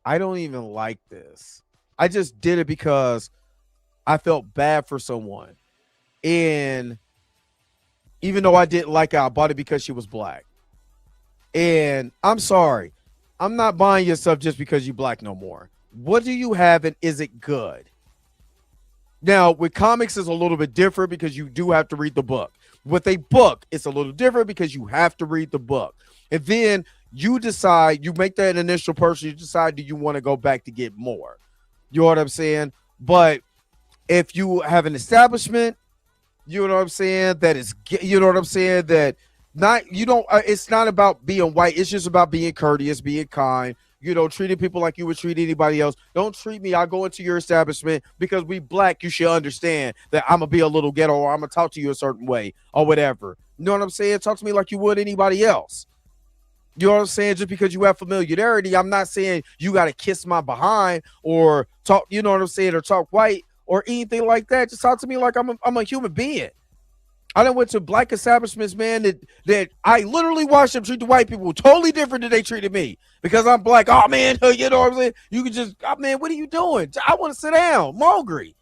I don't even like this. I just did it because I felt bad for someone. And even though I didn't like it, I bought it because she was black. And I'm sorry. I'm not buying your stuff just because you're black no more. What do you have and is it good? Now, with comics, it's a little bit different because you do have to read the book. With a book, it's a little different because you have to read the book. And then you decide, you make that initial purchase, you decide, do you want to go back to get more? You know what I'm saying? But if you have an establishment, you know what I'm saying, that is, you know what I'm saying, that not, you don't, it's not about being white. It's just about being courteous, being kind. treating people like you would treat anybody else. Don't treat me. I go into your establishment because we black. You should understand that I'm gonna be a little ghetto, or I'm gonna talk to you a certain way, or whatever. You know what I'm saying? Talk to me like you would anybody else. You know what I'm saying? Just because you have familiarity, I'm not saying you got to kiss my behind or talk, you know what I'm saying, or talk white or anything like that. Just talk to me like I'm a human being. I done went to black establishments, man, that I literally watched them treat the white people totally different than they treated me because I'm black. Oh, man, you know what I'm saying? You can just, oh, man, what are you doing? I want to sit down. I'm hungry.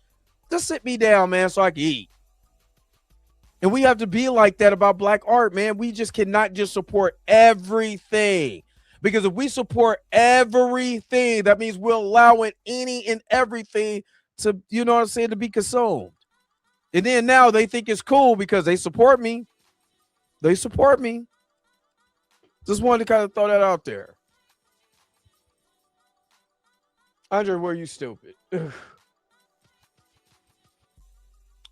Just sit me down, man, so I can eat. And we have to be like that about black art, man. We just cannot just support everything. Because if we support everything, that means we're allowing any and everything to, you know what I'm saying, to be consumed. And then now they think it's cool because they support me. They support me. Just wanted to kind of throw that out there. Andre, were you stupid?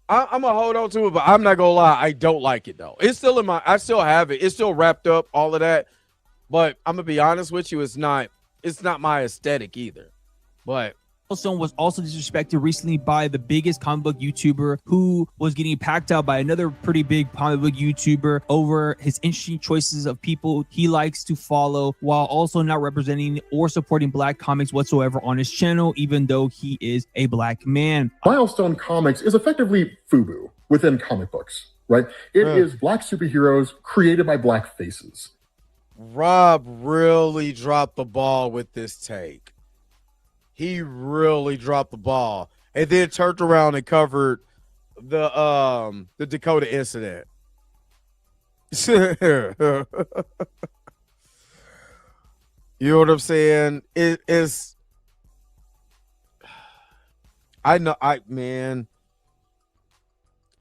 I'm gonna hold on to it, but I'm not gonna lie, I don't like it though. It's still I still have it. It's still wrapped up, all of that. But I'm gonna be honest with you, it's not my aesthetic either. But Milestone was also disrespected recently by the biggest comic book YouTuber, who was getting packed out by another pretty big comic book YouTuber over his interesting choices of people he likes to follow, while also not representing or supporting black comics whatsoever on his channel, even though he is a black man. Milestone Comics is effectively FUBU within comic books, right? It is black superheroes created by black faces. Rob really dropped the ball with this take. He really dropped the ball and then turned around and covered the Dakota incident. You know what I'm saying? It is. I know. Man.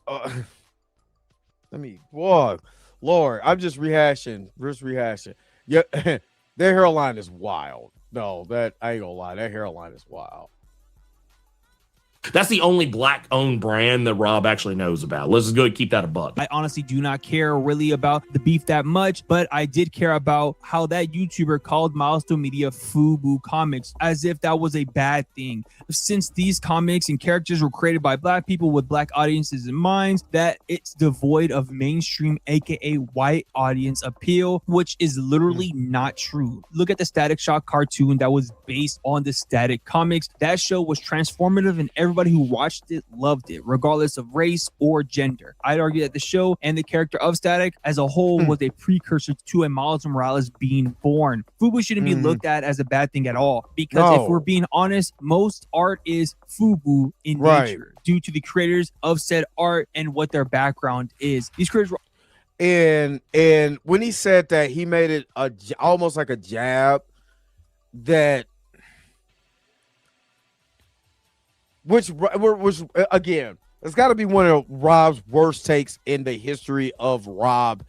Let me. Whoa, Lord, I'm just rehashing. Yeah, their hairline is wild. No, that I ain't gonna lie. That hairline is wild. That's the only black-owned brand that Rob actually knows about. Let's just go and keep that a buck. I honestly do not care really about the beef that much, but I did care about how that YouTuber called Milestone Media FUBU Comics, as if that was a bad thing. Since these comics and characters were created by black people with black audiences in mind, that it's devoid of mainstream, aka white audience appeal, which is literally not true. Look at the Static Shock cartoon that was based on the Static comics. That show was transformative, and everybody who watched it loved it, regardless of race or gender. I'd argue that the show and the character of Static as a whole was a precursor to a Miles Morales being born. FUBU shouldn't be looked at as a bad thing at all, because if we're being honest, most art is FUBU in nature due to the creators of said art and what their background is. These creators were and when he said that, he made it almost like a jab that which again, it's got to be one of Rob's worst takes in the history of Rob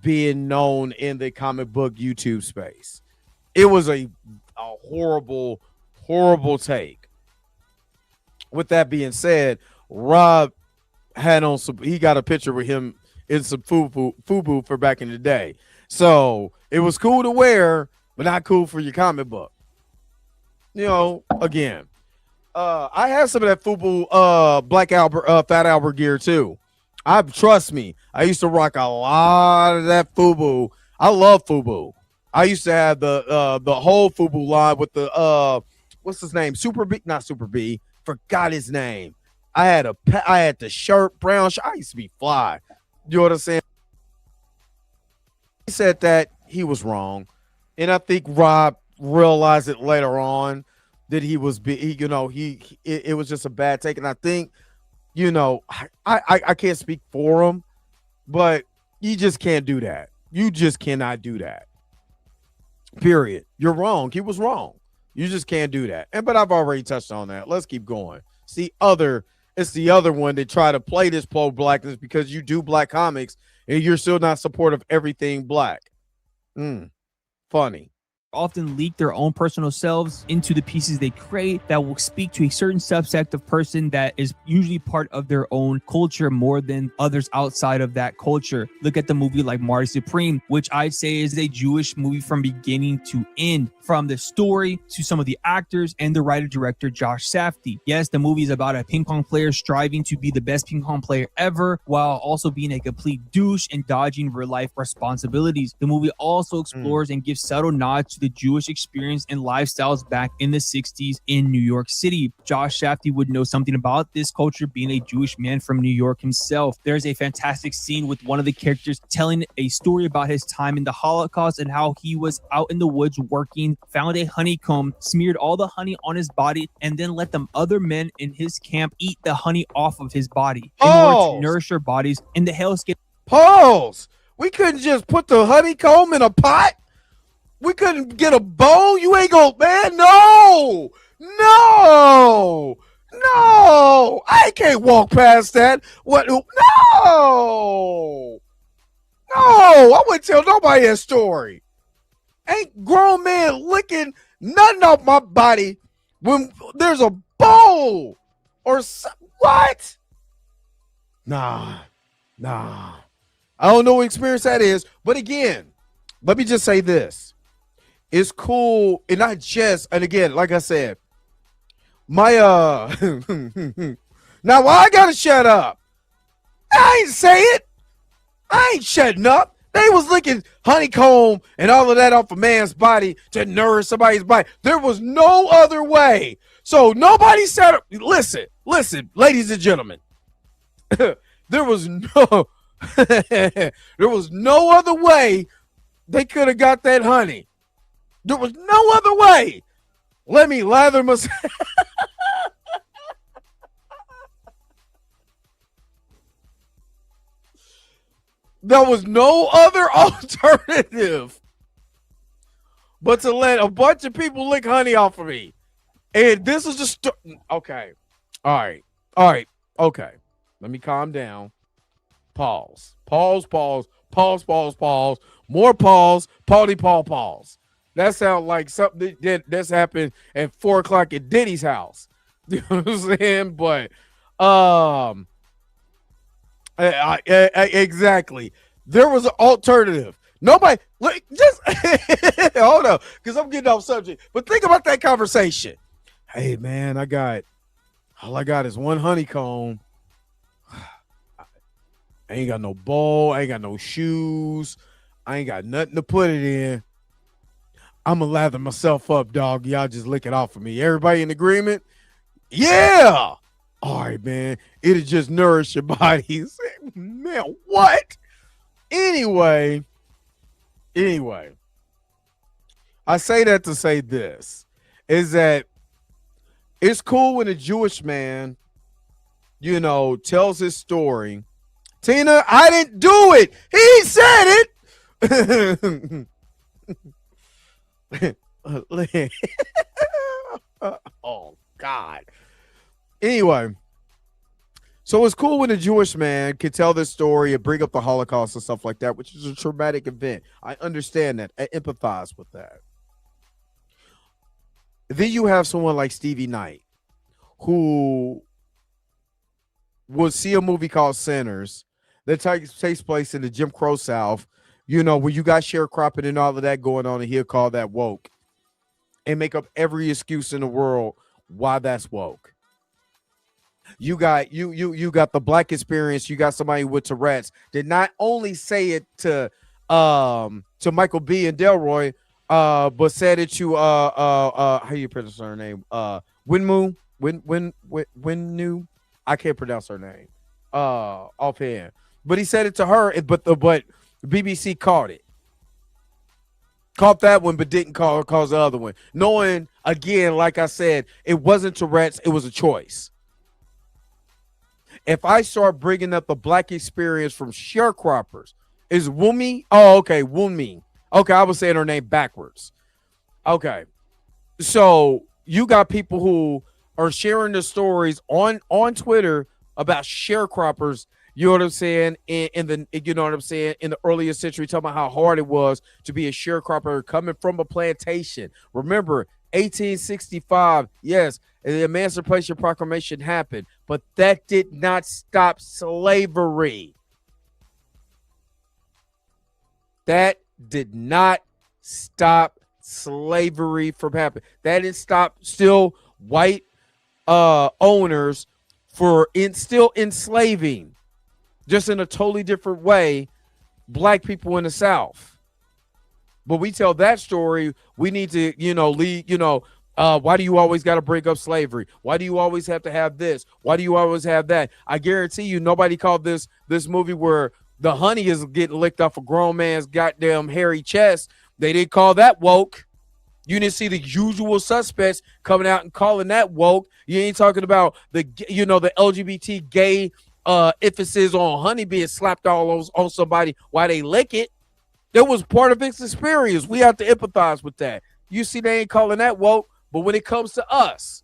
being known in the comic book YouTube space. It was a horrible take. With that being said, Rob had on he got a picture with him in some FUBU for back in the day. So it was cool to wear, but not cool for your comic book. You know, again. I have some of that FUBU Black Albert Fat Albert gear too. Trust me, I used to rock a lot of that FUBU. I love FUBU. I used to have the whole FUBU line with the what's his name? Not Super B. Forgot his name. I had the shirt, brown shirt. I used to be fly. You know what I'm saying? He said that he was wrong, and I think Rob realized it later on that he was, it was just a bad take. And I think, I can't speak for him, but you just can't do that. You just cannot do that. Period. You're wrong. He was wrong. You just can't do that. But I've already touched on that. Let's keep going. It's the other one that try to play this pro-blackness because you do black comics and you're still not supportive of everything black. Funny. often leak their own personal selves into the pieces they create that will speak to a certain subsect of person that is usually part of their own culture more than others outside of that culture. Look at the movie like Marty Supreme, which I'd say is a Jewish movie from beginning to end, from the story to some of the actors and the writer-director Josh Safdie. Yes, the movie is about a ping pong player striving to be the best ping pong player ever while also being a complete douche and dodging real-life responsibilities. The movie also explores and gives subtle nods to the Jewish experience and lifestyles back in the 60s in New York City. Josh Safdie would know something about this culture, being a Jewish man from New York himself. There's a fantastic scene with one of the characters telling a story about his time in the Holocaust and how he was out in the woods working, found a honeycomb, smeared all the honey on his body, and then let them other men in his camp eat the honey off of his body in order to nourish their bodies in the hellscape. Pause. We couldn't just put the honeycomb in a pot. We couldn't get a bowl. You ain't gonna, man. No, I can't walk past that. What? No, I wouldn't tell nobody that story. Ain't grown man licking nothing off my body when there's a bowl or what? Nah. I don't know what experience that is, but again, let me just say this. It's cool, and not just, and again, like I said, my now why I gotta shut up? I ain't say it. I ain't shutting up. They was licking honeycomb and all of that off a man's body to nourish somebody's body. There was no other way. So nobody said, listen, ladies and gentlemen, there was no other way they could have got that honey. There was no other way. Let me lather myself. There was no other alternative but to let a bunch of people lick honey off of me. And this is just okay. All right. Okay. Let me calm down. Pause. More pause. Pause. That sounds like something that's happened at 4:00 at Diddy's house. You know what I'm saying? But exactly. There was an alternative. Nobody just hold on, because I'm getting off subject. But think about that conversation. Hey man, all I got is one honeycomb. I ain't got no bowl. I ain't got no shoes. I ain't got nothing to put it in. I'm going to lather myself up, dog. Y'all just lick it off of me. Everybody in agreement? Yeah. All right, man. It'll just nourish your body. Man, what? Anyway. I say that to say this, is that it's cool when a Jewish man, tells his story. Tina, I didn't do it. He said it. Oh God. Anyway, so it's cool when a Jewish man can tell this story and bring up the Holocaust and stuff like that, which is a traumatic event. I understand that. I empathize with that. Then you have someone like Stevie Knight, who will see a movie called Sinners that takes place in the Jim Crow South, where you got sharecropping and all of that going on, and he'll call that woke and make up every excuse in the world why that's woke. You got the black experience. You got somebody with Tourette's did not only say it to Michael B. and Delroy, but said it to how you pronounce her name? Winmu. I can't pronounce her name offhand, but he said it to her. But BBC caught that one, but didn't cause the other one. Knowing, again, like I said, it wasn't Tourette's, it was a choice. If I start bringing up the black experience from sharecroppers, is Wumi? Oh, okay, Wumi. Okay, I was saying her name backwards. Okay, so you got people who are sharing the stories on Twitter about sharecroppers You know what I'm saying? In the, you know what I'm saying, in the earlier century, talking about how hard it was to be a sharecropper coming from a plantation. Remember, 1865, yes, the Emancipation Proclamation happened, but that did not stop slavery. That did not stop slavery from happening. That didn't stop still white owners for still enslaving, just in a totally different way, black people in the South. But we tell that story, we need to, lead, why do you always got to bring up slavery? Why do you always have to have this? Why do you always have that? I guarantee you nobody called this movie where the honey is getting licked off a grown man's goddamn hairy chest. They didn't call that woke. You didn't see the usual suspects coming out and calling that woke. You ain't talking about the LGBT gay emphasis on honey being slapped all on somebody while they lick it. That was part of its experience. We have to empathize with that. You see, they ain't calling that woke, but when it comes to us,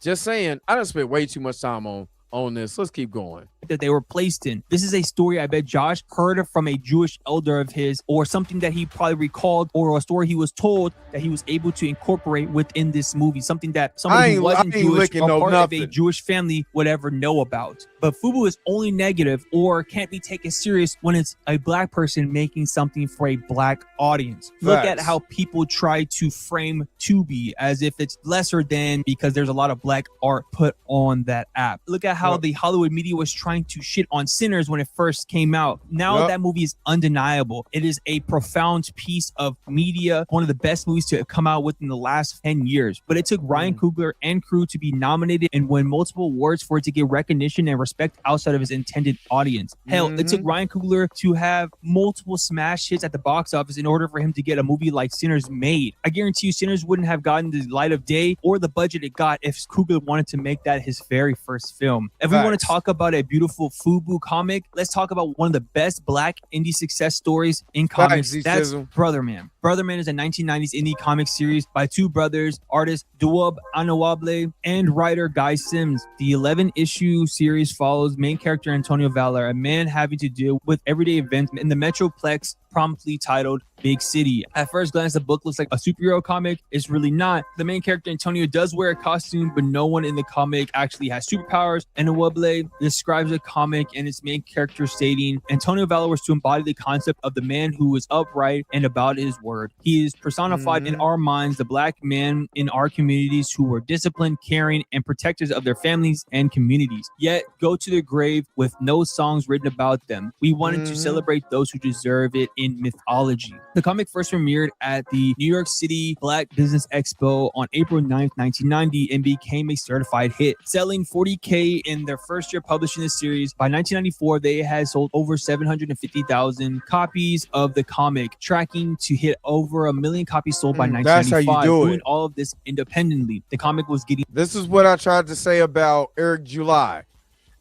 just saying, I done spent way too much time on this. Let's keep going. That they were placed in. This is a story I bet Josh heard from a Jewish elder of his, or something that he probably recalled, or a story he was told that he was able to incorporate within this movie. Something that somebody who wasn't Jewish or part of a Jewish family would ever know about. But FUBU is only negative or can't be taken serious when it's a black person making something for a black audience. Look at how people try to frame Tubi as if it's lesser than because there's a lot of black art put on that app. Look at how the Hollywood media was trying to shit on Sinners when it first came out. Now that movie is undeniable. It is a profound piece of media, one of the best movies to have come out within the last 10 years. But it took Ryan Coogler and crew to be nominated and win multiple awards for it to get recognition and respect outside of his intended audience. Hell, it took Ryan Coogler to have multiple smash hits at the box office in order for him to get a movie like Sinners made. I guarantee you Sinners wouldn't have gotten the light of day or the budget it got if Coogler wanted to make that his very first film. If we want to talk about a beautiful FUBU comic, let's talk about one of the best black indie success stories in comics. That's Brother Man. Brother Man is a 1990s indie comic series by two brothers, artist Duwab Anawable and writer Guy Sims. The 11-issue series follows main character Antonio Valor, a man having to deal with everyday events in the Metroplex, promptly titled Big City. At first glance, the book looks like a superhero comic. It's really not. The main character Antonio does wear a costume, but no one in the comic actually has superpowers. And Nwable describes the comic and its main character stating, Antonio Valor was to embody the concept of the man who is upright and about his word. He is personified in our minds, the black man in our communities who were disciplined, caring, and protectors of their families and communities, yet go to their grave with no songs written about them. We wanted to celebrate those who deserve it in mythology. The comic first premiered at the New York City Black Business Expo on April 9th, 1990 and became a certified hit, selling 40K in their first year publishing the series. By 1994, they had sold over 750,000 copies of the comic, tracking to hit over 1 million copies sold by 1995. That's how you do it. Doing all of this independently. The comic was getting... This is what I tried to say about Eric July.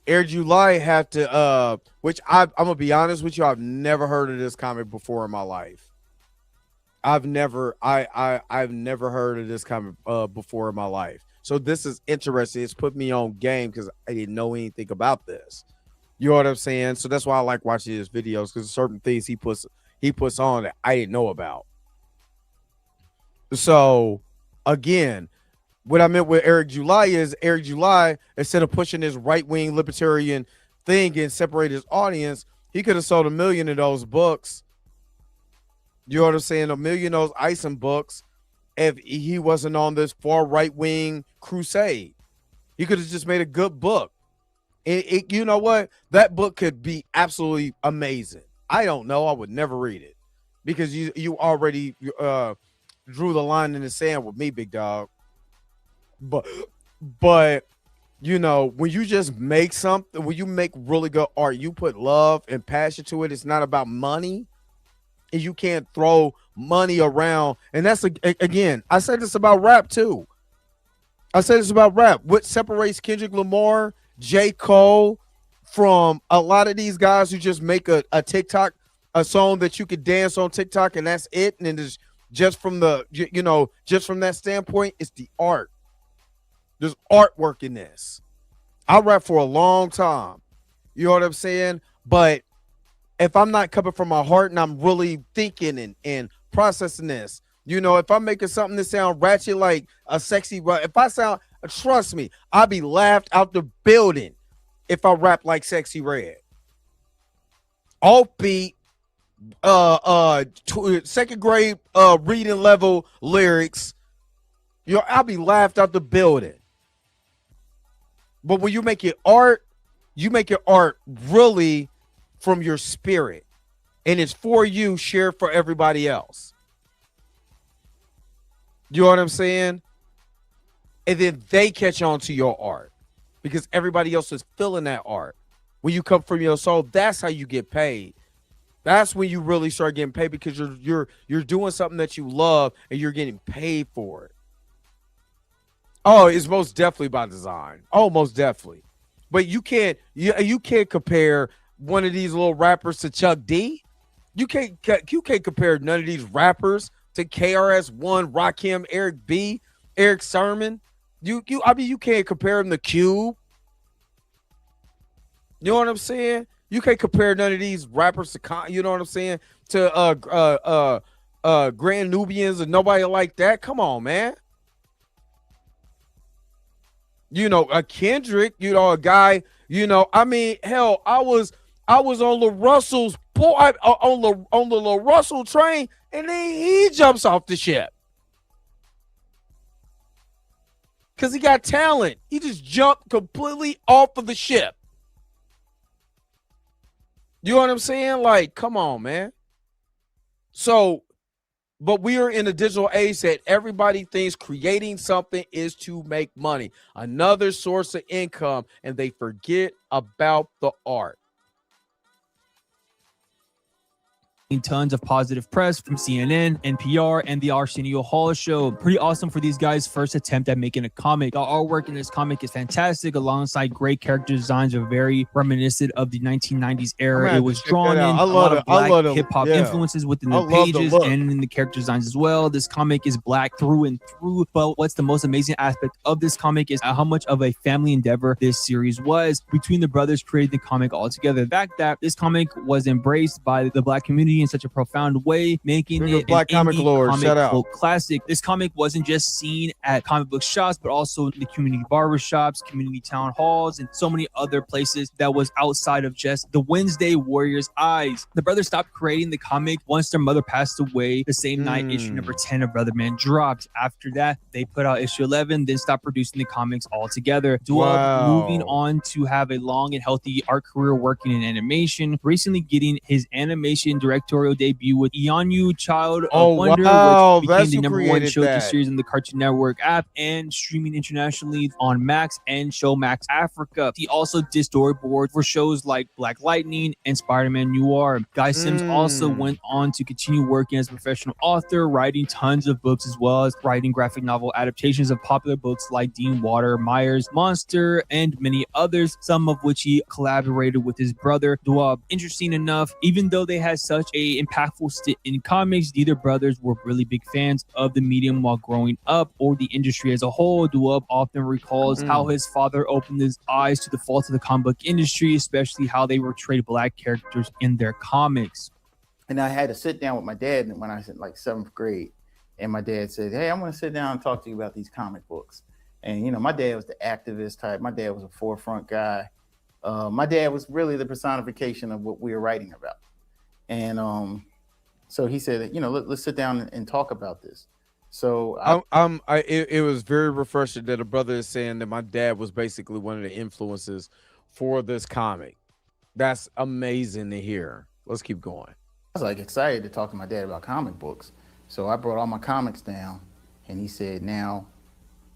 Eric July had to, which I'm going to be honest with you, I've never heard of this comic before in my life. I've never heard of this comic before in my life. So this is interesting. It's put me on game because I didn't know anything about this. You know what I'm saying? So that's why I like watching his videos, because certain things he puts on that I didn't know about. So again, what I meant with Eric July is Eric July, instead of pushing this right-wing libertarian thing and separate his audience, he could have sold 1 million of those books. You know what I'm saying? 1 million of those Ison books if he wasn't on this far right-wing crusade. He could have just made a good book. You know what? That book could be absolutely amazing. I don't know. I would never read it because you already drew the line in the sand with me, big dog. But you know, when you just make something, when you make really good art, you put love and passion to it. It's not about money, and you can't throw money around. And that's again, I said this about rap too. I said this about rap. What separates Kendrick Lamar, J. Cole from a lot of these guys who just make a TikTok, a song that you could dance on TikTok and that's it. And then just from the, just from that standpoint, it's the art. There's artwork in this. I rap for a long time. You know what I'm saying? But if I'm not coming from my heart and I'm really thinking and processing this, you know, if I'm making something that sound ratchet like a sexy, if I sound, trust me, I'll be laughed out the building if I rap like Sexy Red. Offbeat, second grade reading level lyrics. You know, I'll be laughed out the building. But when you make it art really from your spirit. And it's for you, shared for everybody else. You know what I'm saying? And then they catch on to your art because everybody else is feeling that art. When you come from your soul, that's how you get paid. That's when you really start getting paid because you're doing something that you love and you're getting paid for it. Oh, it's most definitely by design. Oh, most definitely. But you can't compare one of these little rappers to Chuck D. You can't compare none of these rappers to KRS-One, Rakim, Eric B, Eric Sermon. You can't compare them to Cube. You know what I'm saying? You can't compare none of these rappers to, you know what I'm saying, to Grand Nubians and nobody like that. Come on, man. You know, a Kendrick, you know, a guy, you know, I mean, hell, I was on the Russell's on the Lil Russell train, and then he jumps off the ship. Because he got talent. He just jumped completely off of the ship. You know what I'm saying? Like, come on, man. So, but we are in a digital age that everybody thinks creating something is to make money, another source of income, and they forget about the art. Tons of positive press from CNN, NPR, and the Arsenio Hall show. Pretty awesome for these guys' first attempt at making a comic. The artwork in this comic is fantastic, alongside great character designs, are very reminiscent of the 1990s era. It was drawn in a lot of black hip-hop influences within the pages and in the character designs as well. This comic is black through and through, but what's the most amazing aspect of this comic is how much of a family endeavor this series was. Between the brothers created the comic all together. The fact that this comic was embraced by the black community in such a profound way, making it Black an Comic Lord, comic shout out. cult classic. This comic wasn't just seen at comic book shops, but also in the community barbershops, community town halls, and so many other places that was outside of just the Wednesday Warriors' eyes. The brothers stopped creating the comic once their mother passed away the same night issue number 10 of Brother Man dropped. After that, they put out issue 11, then stopped producing the comics altogether. Duab moving on to have a long and healthy art career working in animation, recently getting his animation directorial debut with Ianu Child of Wonder, which became the number one showcase series in the Cartoon Network app and streaming internationally on Max and Showmax Africa. He also did storyboards for shows like Black Lightning and Spider-Man Noir. Guy Sims also went on to continue working as a professional author, writing tons of books, as well as writing graphic novel adaptations of popular books like Dean Water, Myers, Monster, and many others, some of which he collaborated with his brother Duab. Interesting enough, even though they had such a impactful stint in comics, neither brothers were really big fans of the medium while growing up or the industry as a whole. Duab often recalls how his father opened his eyes to the faults of the comic book industry, especially how they portrayed black characters in their comics. And I had to sit down with my dad when I was in like 7th grade. And my dad said, hey, I'm going to sit down and talk to you about these comic books. And, you know, my dad was the activist type. My dad was a forefront guy. My dad was really the personification of what we were writing about. And so he said, you know, let's sit down and talk about this. So it was very refreshing that a brother is saying that my dad was basically one of the influences for this comic. That's amazing to hear. Let's keep going. I was like excited to talk to my dad about comic books. So I brought all my comics down and he said, now,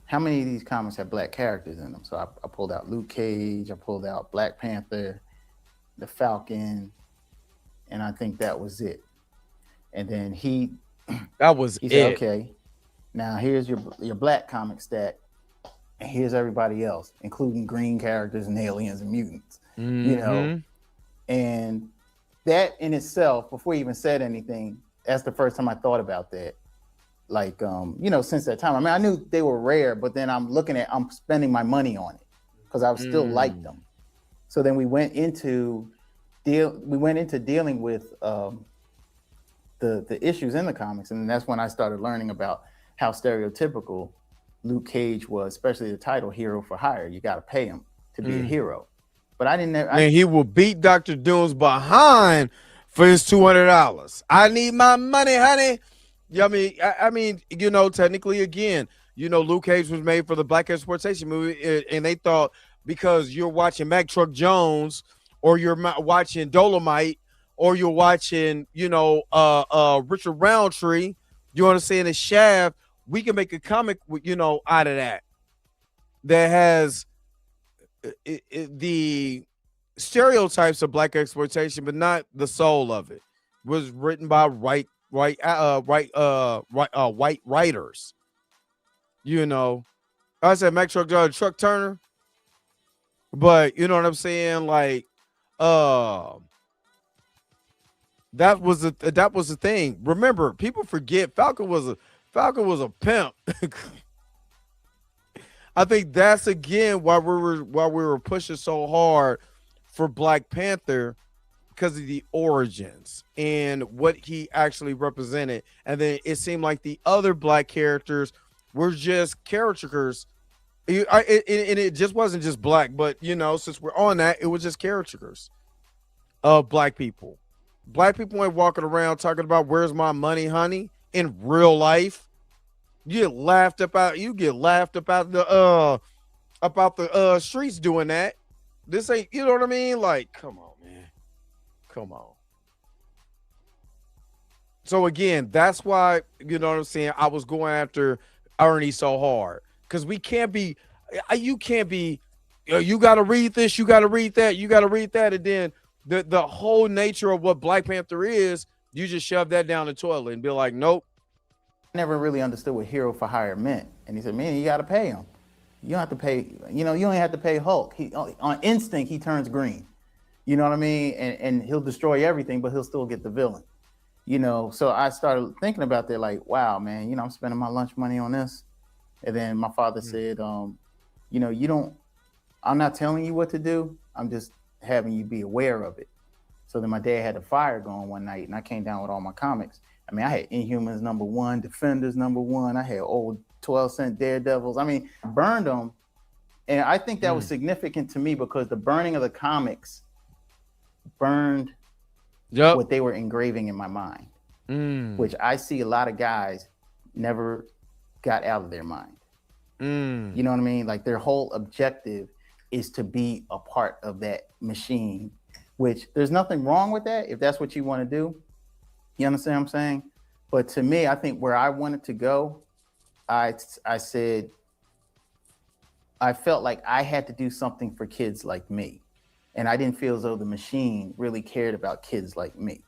how many of these comics have black characters in them? So I pulled out Luke Cage, I pulled out Black Panther, the Falcon, and I think that was it. And then he said, okay, now here's your black comic stack, and here's everybody else, including green characters and aliens and mutants, you know. And that in itself, before he even said anything, that's the first time I thought about that. Like, you know, since that time, I mean, I knew they were rare, but then I'm spending my money on it because I still liked them. So then we went into dealing with the issues in the comics, and that's when I started learning about how stereotypical Luke Cage was, especially the title "Hero for Hire." You got to pay him to be a hero. But I didn't. Man, he will beat Dr. Doom's behind for his $200. I need my money, honey. Yeah, I mean, you know, technically, again, you know, Luke Cage was made for the black exploitation movie, and they thought because you're watching Mack Truck Jones, or you're watching Dolomite, or you're watching, you know, Richard Roundtree, you understand, the Shaft, we can make a comic, you know, out of that has the stereotypes of black exploitation, but not the soul of it. Was written by white writers. You know, I said Mack Truck Turner, but you know what I'm saying? Like, that was the thing. Remember, people forget Falcon was a pimp. I think that's again why we were pushing so hard for Black Panther, because of the origins and what he actually represented. And then it seemed like the other black characters were just caricatures. And it just wasn't just black, but you know, since we're on that, it was just caricatures of black people. Black people ain't walking around talking about "where's my money, honey" in real life. You get laughed about. You get laughed about the streets doing that. This ain't, you know what I mean? Like, come on, man. Come on. So again, that's why, you know what I'm saying, I was going after Ernie so hard. Because we can't be, you can't be, you got to read this, you got to read that, you got to read that. And then the whole nature of what Black Panther is, you just shove that down the toilet and be like, nope. I never really understood what hero for hire meant. And he said, man, you got to pay him. You don't have to pay, you know, you only have to pay Hulk. He, on instinct, he turns green. You know what I mean? And he'll destroy everything, but he'll still get the villain. You know, so I started thinking about that, like, wow, man, you know, I'm spending my lunch money on this. And then my father said, you know, I'm not telling you what to do. I'm just having you be aware of it. So then my dad had a fire going one night, and I came down with all my comics. I mean, I had Inhumans #1, Defenders #1. I had old 12-cent Daredevils. I mean, I burned them. And I think that was significant to me because the burning of the comics burned what they were engraving in my mind, which I see a lot of guys never got out of their mind. You know what I mean? Like their whole objective is to be a part of that machine, which there's nothing wrong with that if that's what you want to do. You understand what I'm saying? But to me, I think where I wanted to go, I said, I felt like I had to do something for kids like me. And I didn't feel as though the machine really cared about kids like me.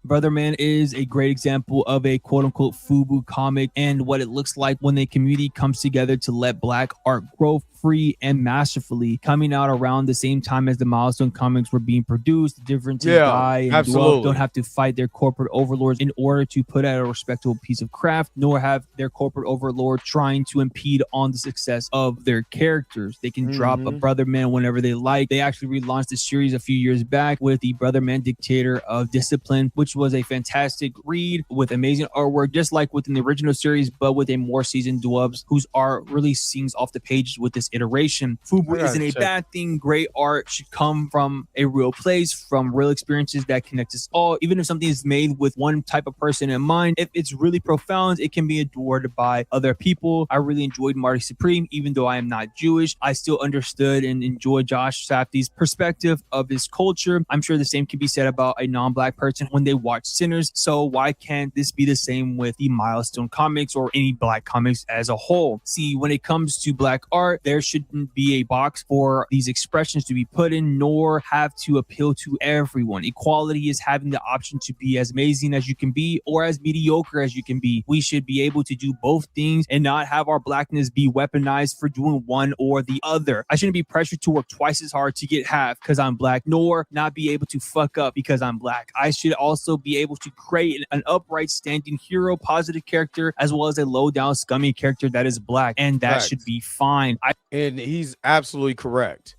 Brother Man is a great example of a quote unquote FUBU comic and what it looks like when a community comes together to let black art grow free and masterfully, coming out around the same time as the Milestone comics were being produced. The differences die and dwell, don't have to fight their corporate overlords in order to put out a respectable piece of craft, nor have their corporate overlord trying to impede on the success of their characters. They can drop a Brother Man whenever they like. They actually relaunched the series a few years back with the Brother Man Dictator of Discipline, which was a fantastic read with amazing artwork, just like within the original series, but with a more seasoned dubs whose art really sings off the pages with this iteration. FUBU isn't a bad thing. Great art should come from a real place, from real experiences that connect us all. Even if something is made with one type of person in mind, if it's really profound, it can be adored by other people. I really enjoyed Marty Supreme, even though I am not Jewish. I still understood and enjoyed Josh Safdie's perspective of his culture. I'm sure the same can be said about a non-black person when they watch Sinners. So why can't this be the same with the Milestone comics or any black comics as a whole? See, when it comes to black art, there shouldn't be a box for these expressions to be put in, nor have to appeal to everyone. Equality is having the option to be as amazing as you can be or as mediocre as you can be. We should be able to do both things and not have our blackness be weaponized for doing one or the other. I shouldn't be pressured to work twice as hard to get half because I'm black, nor not be able to fuck up because I'm black. I should also be able to create an upright standing hero, positive character, as well as a low down scummy character that is black, and that should be fine. And he's absolutely correct.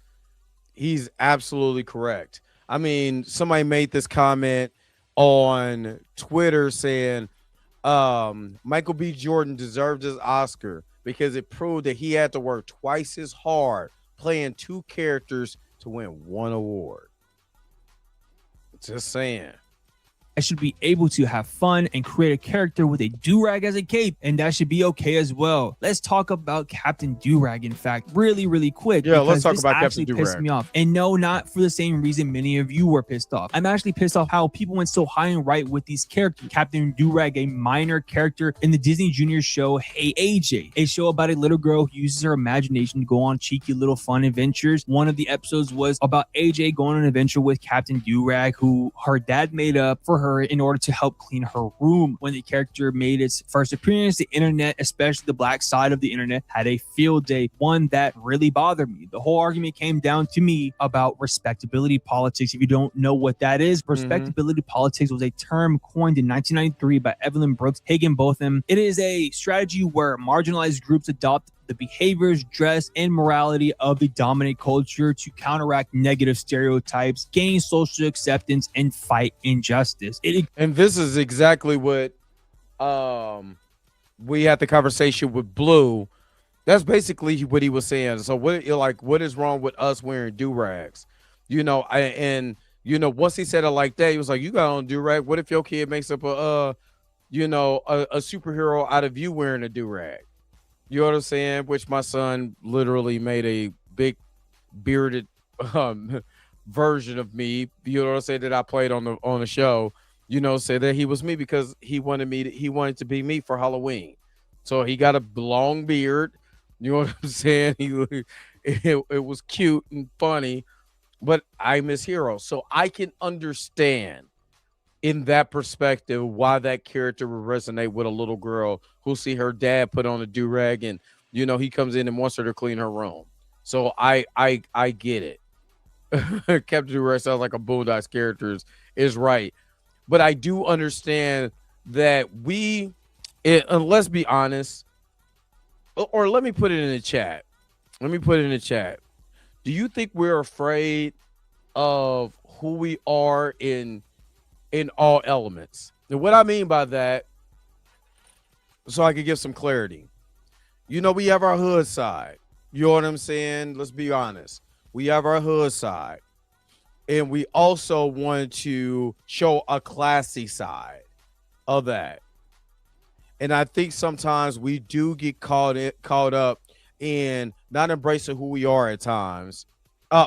He's absolutely correct. I mean, somebody made this comment on Twitter saying Michael B. Jordan deserved his Oscar because it proved that he had to work twice as hard playing two characters to win one award. Just saying. I should be able to have fun and create a character with a do-rag as a cape, and that should be okay as well. Let's talk about Captain Do-Rag, in fact, really quick. Yeah, let's talk this about actually Captain pissed Do-Rag. me off. And no, not for the same reason many of you were pissed off. I'm actually pissed off how people went so high and right with these characters. Captain Do-Rag, a minor character in the Disney Junior show Hey AJ, a show about a little girl who uses her imagination to go on cheeky little fun adventures. One of the episodes was about AJ going on an adventure with Captain Do-Rag, who her dad made up for her in order to help clean her room. When the character made its first appearance, the internet, especially the black side of the internet, had a field day, one that really bothered me. The whole argument came down to me about respectability politics. If you don't know what that is, respectability politics was a term coined in 1993 by Evelyn Brooks, Higginbotham. It is a strategy where marginalized groups adopt the behaviors, dress, and morality of the dominant culture to counteract negative stereotypes, gain social acceptance, and fight injustice. And this is exactly what we had the conversation with Blue. That's basically what he was saying. So what is wrong with us wearing do-rags? And once he said it like that, he was like, you got on do-rag. What if your kid makes up a superhero out of you wearing a do-rag? You know what I'm saying? Which my son literally made a big bearded version of me. You know what I'm saying? That I played on the show. Said that he was me because he wanted to be me for Halloween. So he got a long beard. You know what I'm saying? It was cute and funny, but I'm his hero. So I can understand in that perspective why that character would resonate with a little girl who see her dad put on a do-rag and he comes in and wants her to clean her room. So I get it. Captain Do-Rag sounds like a Boondocks character is right. But I do understand that and let's be honest, or let me put it in the chat. Do you think we're afraid of who we are in all elements? And what I mean by that, so I can give some clarity. We have our hood side. You know what I'm saying? Let's be honest. We have our hood side. And we also want to show a classy side of that. And I think sometimes we do get caught up in not embracing who we are at times.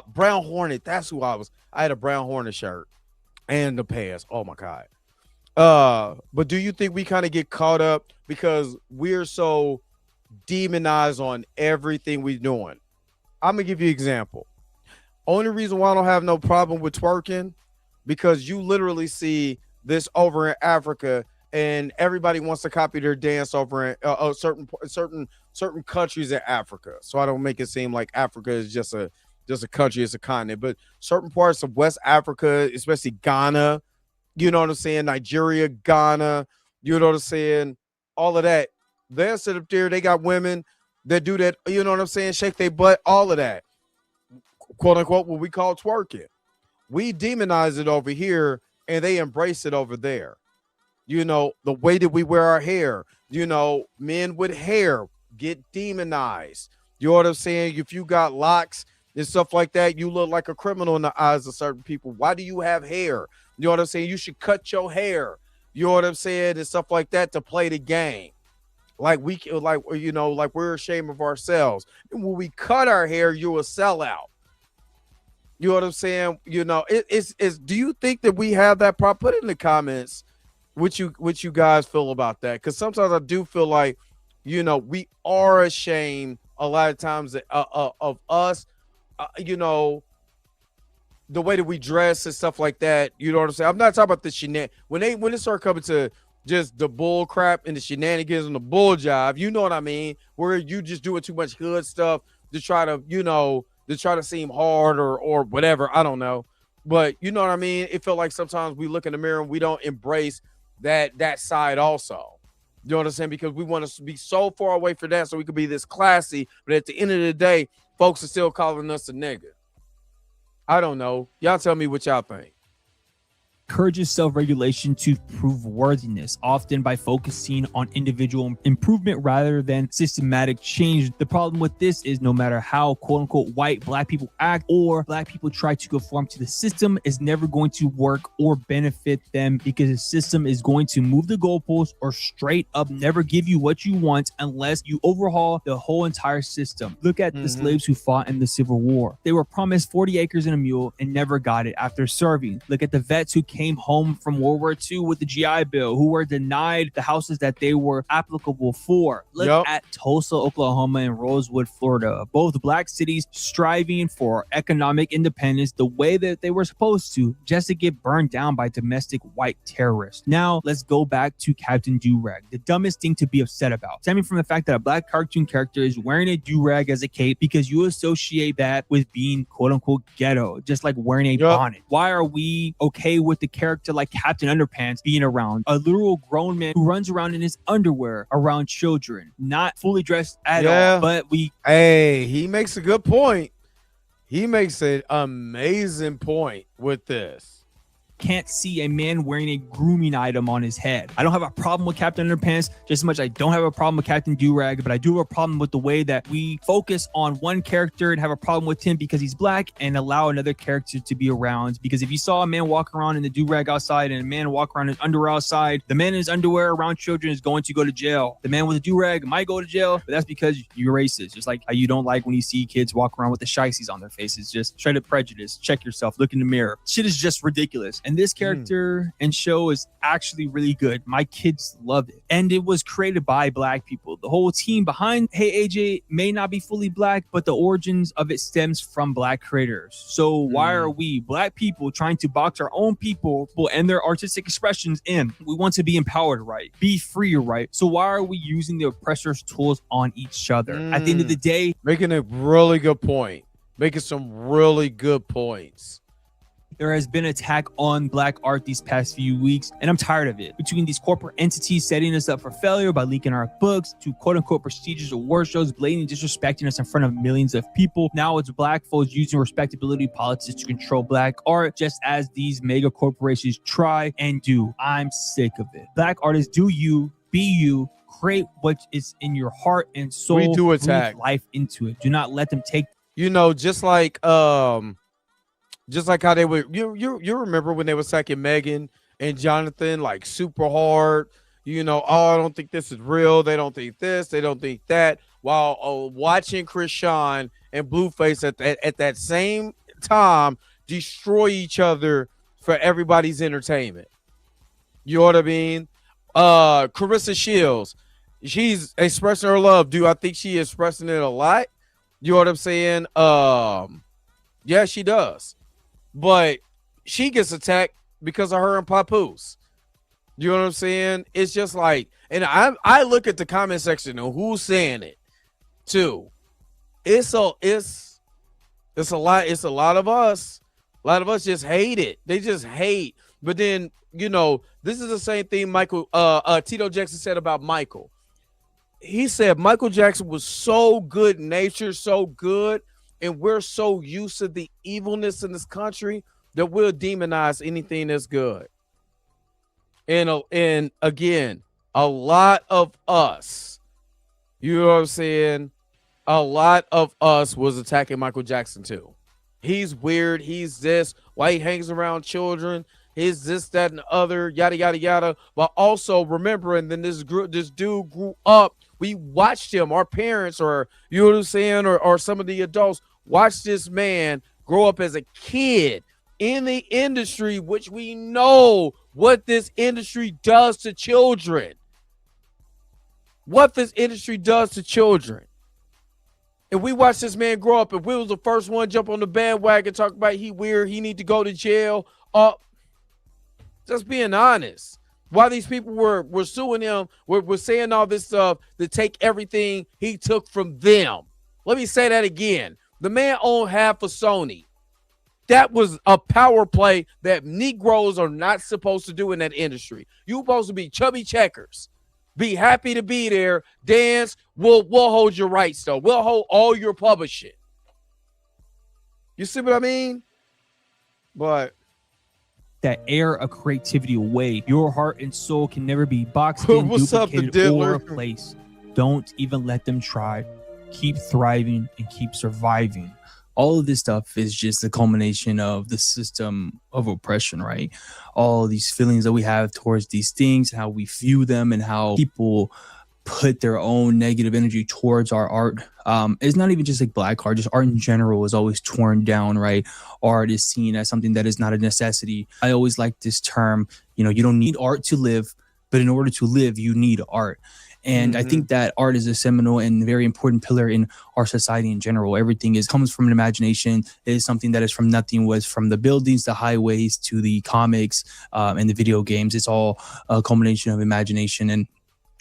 Brown Hornet, that's who I was. I had a Brown Hornet shirt and the pants. Oh my God. But do you think we kind of get caught up because we're so demonized on everything we're doing? I'm gonna give you an example. Only reason why I don't have no problem with twerking, because you literally see this over in Africa and everybody wants to copy their dance over in certain countries in Africa. So I don't make it seem like Africa is just a country, it's a continent, but certain parts of West Africa, especially Ghana, you know what I'm saying? Nigeria, Ghana, you know what I'm saying? All of that. They'll sit up there. They got women that do that, you know what I'm saying? Shake their butt, all of that. Quote unquote, what we call twerking. We demonize it over here and they embrace it over there. The way that we wear our hair, men with hair get demonized. You know what I'm saying? If you got locks and stuff like that, you look like a criminal in the eyes of certain people. Why do you have hair? You know what I'm saying? You should cut your hair. You know what I'm saying? And stuff like that to play the game. Like we're ashamed of ourselves. And when we cut our hair, you're a sellout. You know what I'm saying? It's do you think that we have that problem? Put it in the comments what you guys feel about that. Because sometimes I do feel like, we are ashamed a lot of times of us, the way that we dress and stuff like that. You know what I'm saying? I'm not talking about the shenanigans. When it start coming to just the bull crap and the shenanigans and the bull jive, you know what I mean? Where you just doing too much hood stuff to try to seem hard or whatever. I don't know. But you know what I mean? It felt like sometimes we look in the mirror and we don't embrace that side also. You know what I'm saying? Because we want to be so far away from that so we could be this classy. But at the end of the day, folks are still calling us a nigga. I don't know. Y'all tell me what y'all think. Encourages self-regulation to prove worthiness, often by focusing on individual improvement rather than systematic change. The problem with this is no matter how quote-unquote white black people act or black people try to conform to the system, is never going to work or benefit them, because the system is going to move the goalposts or straight up never give you what you want unless you overhaul the whole entire system. Look at the slaves who fought in the Civil War. They were promised 40 acres and a mule and never got it after serving. Look at the vets who came home from World War II with the GI Bill, who were denied the houses that they were applicable for. Look at Tulsa, Oklahoma, and Rosewood, Florida, both black cities striving for economic independence the way that they were supposed to, just to get burned down by domestic white terrorists. Now, let's go back to Captain Do-Rag, the dumbest thing to be upset about, stemming from the fact that a black cartoon character is wearing a do-rag as a cape because you associate that with being quote-unquote ghetto, just like wearing a bonnet. Why are we okay with the character like Captain Underpants being around a literal grown man who runs around in his underwear around children, not fully dressed at all? But he makes a good point. He makes an amazing point with this. Can't see a man wearing a grooming item on his head. I don't have a problem with Captain Underpants just as much I don't have a problem with Captain Do-Rag, but I do have a problem with the way that we focus on one character and have a problem with him because he's black and allow another character to be around. Because if you saw a man walk around in the do-rag outside and a man walk around in his underwear outside, the man in his underwear around children is going to go to jail. The man with a do-rag might go to jail, but that's because you're racist. Just like how you don't like when you see kids walk around with the shiesties on their faces. Just straight up prejudice. Check yourself. Look in the mirror. Shit is just ridiculous. And this character and show is actually really good. My kids loved it. And it was created by black people. The whole team behind Hey AJ may not be fully black, but the origins of it stems from black creators. So why are we black people trying to box our own people and their artistic expressions in? We want to be empowered, right? Be free, right? So why are we using the oppressor's tools on each other? At the end of the day, making a really good point. Making some really good points. There has been attack on black art these past few weeks, and I'm tired of it. Between these corporate entities setting us up for failure by leaking our books, to quote-unquote prestigious award shows blatantly disrespecting us in front of millions of people, now it's black folks using respectability politics to control black art, just as these mega corporations try and do. I'm sick of it. Black artists, do you, be you, create what is in your heart and soul. We do attack. Breathe life into it. Do not let them take. Just like how they would, you remember when they were sacking Megan and Jonathan like super hard, oh, I don't think this is real. They don't think this, they don't think that. While watching Krishan and Blueface at that same time destroy each other for everybody's entertainment. You know what I mean? Carissa Shields, she's expressing her love. Do I think she is expressing it a lot? You know what I'm saying? Yeah, she does. But she gets attacked because of her and Papoose. You know what I'm saying? It's just like, and I look at the comment section of who's saying it too. It's a lot of us. A lot of us just hate it. They just hate. But then, this is the same thing Tito Jackson said about Michael. He said Michael Jackson was so good natured, so good. And we're so used to the evilness in this country that we'll demonize anything that's good. And again, a lot of us, you know what I'm saying? A lot of us was attacking Michael Jackson too. He's weird. He's this. Why he hangs around children. He's this, that, and the other. Yada yada yada. But also remembering, then this dude grew up. We watched him. Our parents, or you know what I'm saying, or some of the adults. Watch this man grow up as a kid in the industry, which we know what this industry does to children. What this industry does to children. If we watch this man grow up, if we was the first one jump on the bandwagon, talk about he weird, he need to go to jail. Just being honest. Why these people were suing him, were saying all this stuff to take everything he took from them. Let me say that again. The man owned half of Sony. That was a power play that Negroes are not supposed to do in that industry. You're supposed to be chubby checkers. Be happy to be there. Dance. We'll hold your rights, though. We'll hold all your publishing. You see what I mean? But that air of creativity away. Your heart and soul can never be boxed in, What's up, the duplicated, or Diddler? replaced. Don't even let them try. Keep thriving and keep surviving. All of this stuff is just the culmination of the system of oppression, right? All these feelings that we have towards these things, how we view them, and how people put their own negative energy towards our art. It's not even just like black art, just art in general is always torn down, right? Art is seen as something that is not a necessity. I always like this term, you know, you don't need art to live, but in order to live, you need art. And I think that art is a seminal and very important pillar in our society in general. Everything comes from an imagination. It is something that is from nothing, was from the buildings, the highways, to the comics, and the video games. It's all a culmination of imagination and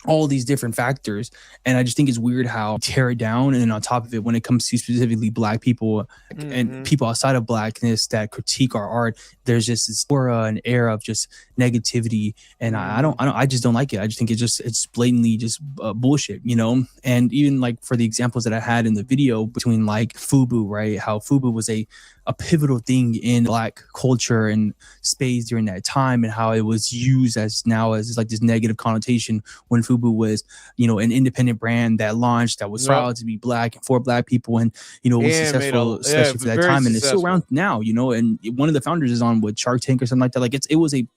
all these different factors. And I just think it's weird how we tear it down. And on top of it, when it comes to specifically black people and people outside of blackness that critique our art, there's just this aura and air of just negativity. And I just don't like it. I just think it's blatantly just bullshit, you know? And even like for the examples that I had in the video between like FUBU, right? How FUBU was a pivotal thing in black culture and space during that time, and how it was used as like this negative connotation when FUBU was, you know, an independent brand that launched, that was proud to be black and for black people, and, you know, was successful, especially for that time. And it's still around now, you know, and one of the founders is on with Shark Tank or something like that. Like it was a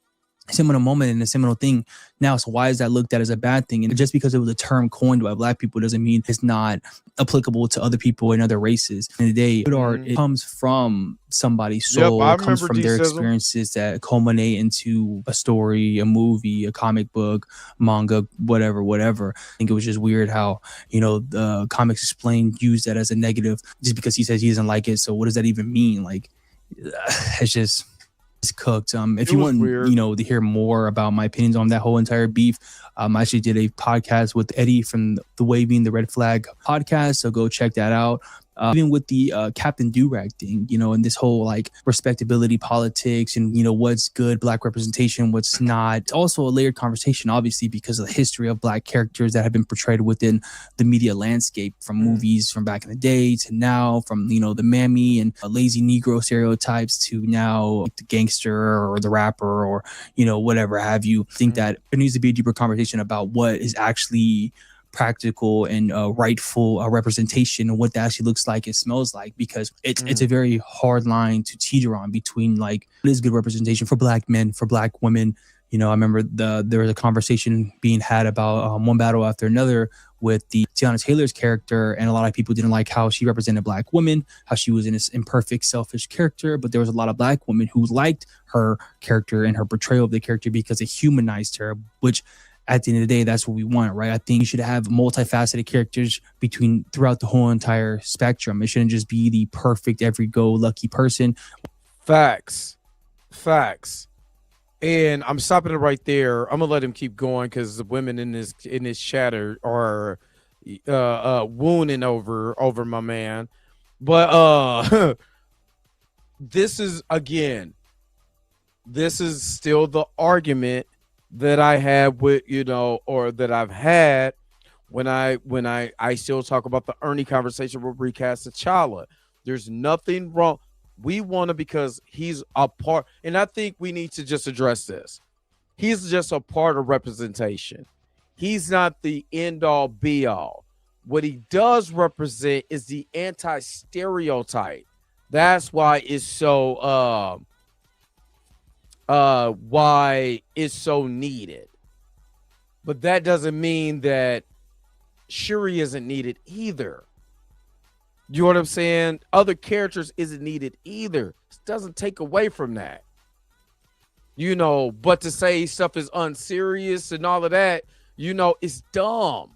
seminal moment and a seminal thing now. So why is that looked at as a bad thing? And just because it was a term coined by black people doesn't mean it's not applicable to other people and other races. In the day, good art, it comes from somebody's soul. It comes from their experiences that culminate into a story, a movie, a comic book, manga, whatever. I think it was just weird how, you know, the Comics Explained used that as a negative just because he says he doesn't like it. So what does that even mean? Like, it's cooked. If you want, you know, to hear more about my opinions on that whole entire beef, I actually did a podcast with Eddie from the Waving the Red Flag podcast, so go check that out. Even with the Captain Durag thing, you know, and this whole like respectability politics and, you know, what's good black representation, what's not. It's also a layered conversation, obviously, because of the history of black characters that have been portrayed within the media landscape, from movies from back in the day to now, from, you know, the mammy and lazy Negro stereotypes to now like the gangster or the rapper or, you know, whatever have you. I think that there needs to be a deeper conversation about what is actually practical and rightful representation and what that actually looks like and smells like, because it's a very hard line to teeter on between like what is good representation for black men, for black women. You know, I remember there was a conversation being had about one battle after another with the Tiana Taylor's character, and a lot of people didn't like how she represented black women, how she was in this imperfect, selfish character. But there was a lot of black women who liked her character and her portrayal of the character because it humanized her, which at the end of the day, that's what we want, right? I think you should have multifaceted characters throughout the whole entire spectrum. It shouldn't just be the perfect, every-go-lucky person. Facts. And I'm stopping it right there. I'm gonna let him keep going because the women in this chatter are wooning over my man. But this is still the argument that I had with, you know, or that I've had when I still talk about the Ernie conversation with Recast T'Challa. There's nothing wrong. We want to, because he's a part, and I think we need to just address this. He's just a part of representation. He's not the end all be all. What he does represent is the anti-stereotype. That's why it's so why it's so needed. But that doesn't mean that Shuri isn't needed either. You know what I'm saying? Other characters isn't needed either. It doesn't take away from that. You know, but to say stuff is unserious and all of that, you know, it's dumb.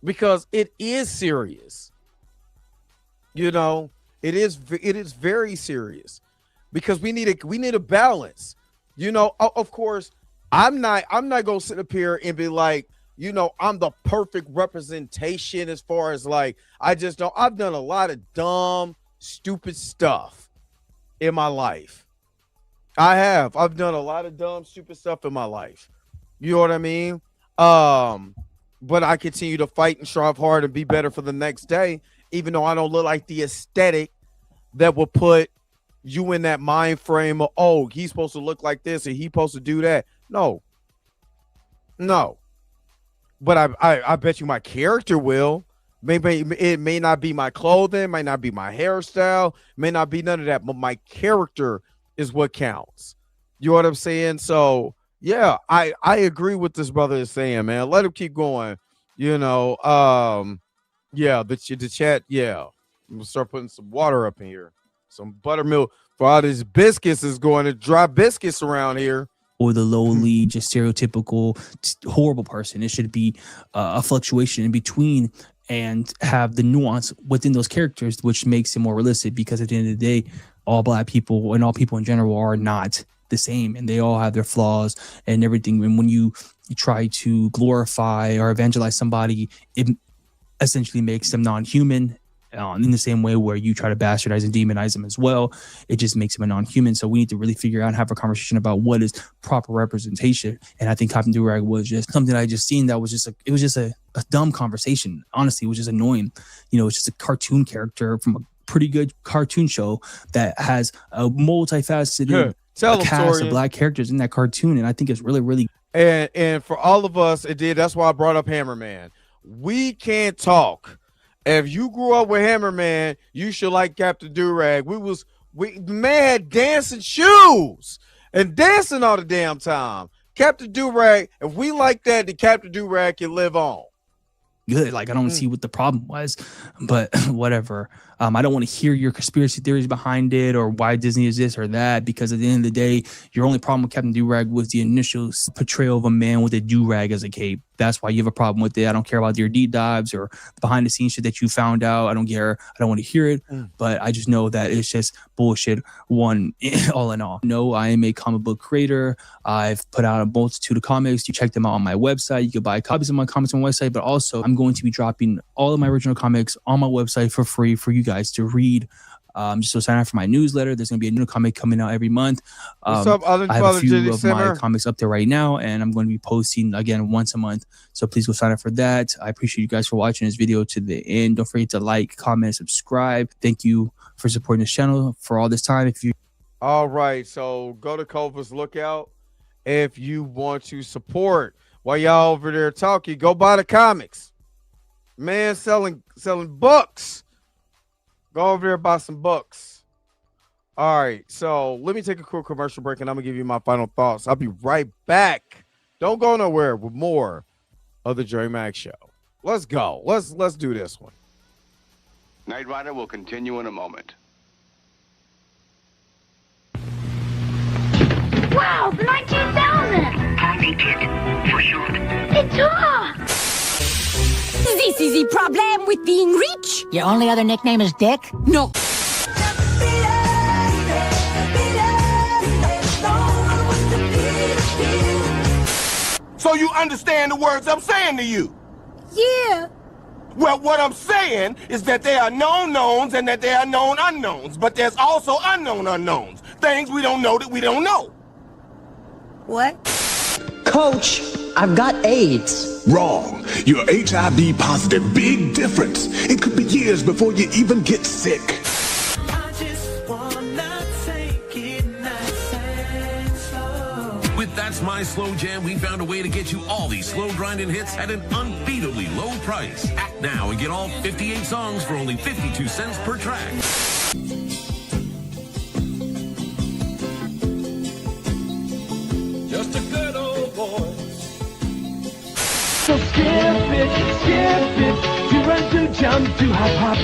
Because it is serious. You know, it is very serious. Because we need a balance. You know, of course, I'm not gonna sit up here and be like, you know, I'm the perfect representation as far as like, I've done a lot of dumb, stupid stuff in my life. I've done a lot of dumb, stupid stuff in my life. You know what I mean? But I continue to fight and strive hard and be better for the next day, even though I don't look like the aesthetic that will put, you in that mind frame of, oh, he's supposed to look like this and he's supposed to do that. No. But I bet you my character will. Maybe it may not be my clothing, might not be my hairstyle, may not be none of that, but my character is what counts. You know what I'm saying? So yeah, I agree with this brother is saying, man. Let him keep going. You know, yeah, the chat, yeah. I'm gonna start putting some water up in here, some buttermilk for all these biscuits is going to dry biscuits around here. Or the lowly, just stereotypical, horrible person. It should be a fluctuation in between and have the nuance within those characters, which makes it more realistic. Because at the end of the day, all Black people and all people in general are not the same, and they all have their flaws and everything. And when you try to glorify or evangelize somebody, it essentially makes them non-human. In the same way where you try to bastardize and demonize them as well, it just makes them a non-human. So we need to really figure out and have a conversation about what is proper representation. And I think Captain Durag was just something I just seen that was just a dumb conversation. Honestly, it was just annoying. You know, it's just a cartoon character from a pretty good cartoon show that has a multifaceted cast of Black characters in that cartoon, and I think it's really, really. And for all of us, it did. That's why I brought up Hammerman. We can't talk. If you grew up with Hammerman, you should like Captain Durag. The man had dancing shoes and dancing all the damn time. Captain Durag, if we like that, then Captain Durag can live on. Good. Like, I don't see what the problem was, but whatever. I don't want to hear your conspiracy theories behind it or why Disney is this or that, because at the end of the day, your only problem with Captain Durag was the initial portrayal of a man with a durag as a cape. That's why you have a problem with it. I don't care about your deep dives or behind the scenes shit that you found out. I don't care. I don't want to hear it, but I just know that it's just bullshit. All in all. No, I am a comic book creator. I've put out a multitude of comics. You check them out on my website. You can buy copies of my comics on my website, but also I'm going to be dropping all of my original comics on my website for free for you guys to read. Just so sign up for my newsletter. There's going to be a new comic coming out every month. What's up, I have a few of my comics up there right now, and I'm going to be posting again once a month. So please go sign up for that. I appreciate you guys for watching this video to the end. Don't forget to like, comment, subscribe. Thank you for supporting this channel for all this time. All right, so go to Culver's Lookout if you want to support. While y'all over there talking, go buy the comics. Man, selling books. Go over there and buy some books. All right, so let me take a quick commercial break, and I'm gonna give you my final thoughts. I'll be right back. Don't go nowhere with more of the Dre Max Show. Let's go. Let's do this one. Knight Rider will continue in a moment. Wow, 19,000! Tiny Dick, for short. It talks! This is the problem with being rich. Your only other nickname is Dick? No. So you understand the words I'm saying to you? Yeah. Well, what I'm saying is that there are known knowns and that there are known unknowns, but there's also unknown unknowns. Things we don't know that we don't know. What? Coach, I've got AIDS. Wrong. You're HIV positive. Big difference. It could be years before you even get sick. With That's My Slow Jam, we found a way to get you all these slow grinding hits at an unbeatably low price. Act now and get all 58 songs for only 52 cents per track. Just a good old boy. So skip it, to run, to jump, to hop, hop.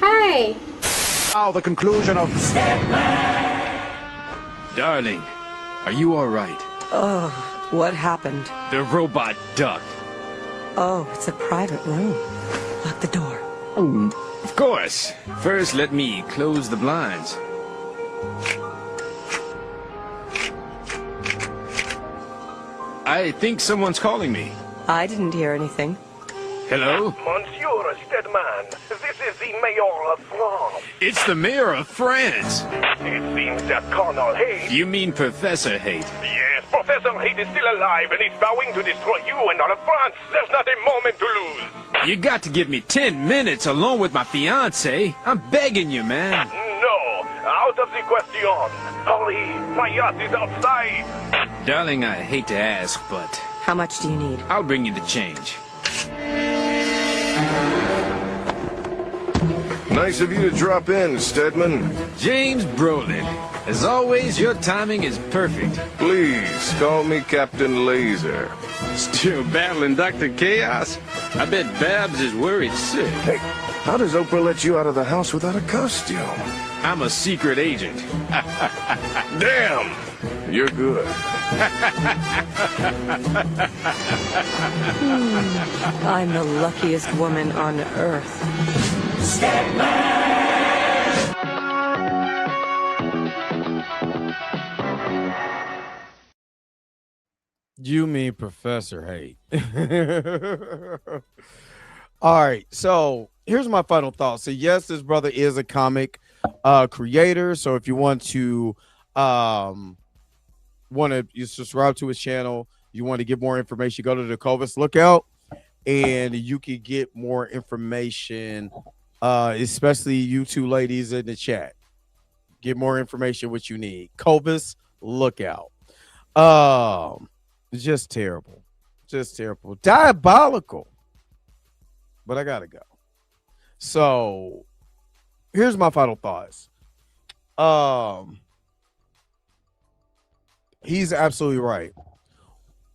Hi. Now the conclusion of Darling, are you all right? Oh, what happened? The robot ducked. Oh, it's a private room. Lock the door. Of course. First, let me close the blinds. I think someone's calling me. I didn't hear anything. Hello? Monsieur Stedman, this is the Mayor of France. It's the Mayor of France. It seems that Colonel Haight... You mean Professor Haight? Yes, for Professor Hate is still alive and he's vowing to destroy you and all of France. There's not a moment to lose. You got to give me 10 minutes alone with my fiance. I'm begging you, man. No, out of the question. Hurry, my yacht is outside. Darling, I hate to ask, but... How much do you need? I'll bring you the change. Nice of you to drop in, Stedman. James Brolin. As always, your timing is perfect. Please, call me Captain Laser. Still battling Dr. Chaos? I bet Babs is worried sick. Hey, how does Oprah let you out of the house without a costume? I'm a secret agent. Damn! You're good. I'm the luckiest woman on earth. You mean Professor Hate. All right, so here's my final thought. So yes, this brother is a comic creator. So if you want to you subscribe to his channel, you want to get more information, go to the Covis Lookout, and you can get more information, especially you two ladies in the chat. Get more information what you need. Covis Lookout. Just terrible. Just terrible. Diabolical. But I gotta go. So here's my final thoughts. He's absolutely right.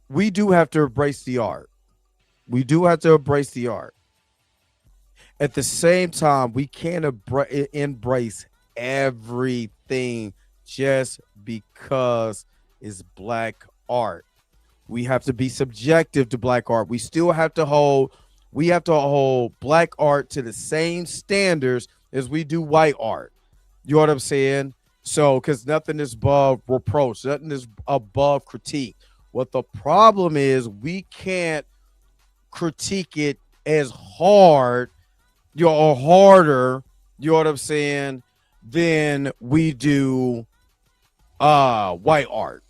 We do have to embrace the art. We do have to embrace the art. At the same time, we can't embrace everything just because it's black art. We have to be subjective to black art. We still have to hold black art to the same standards as we do white art. You know what I'm saying? So, because nothing is above reproach, nothing is above critique. What the problem is, we can't critique it as hard, or harder, you know what I'm saying, than we do white art.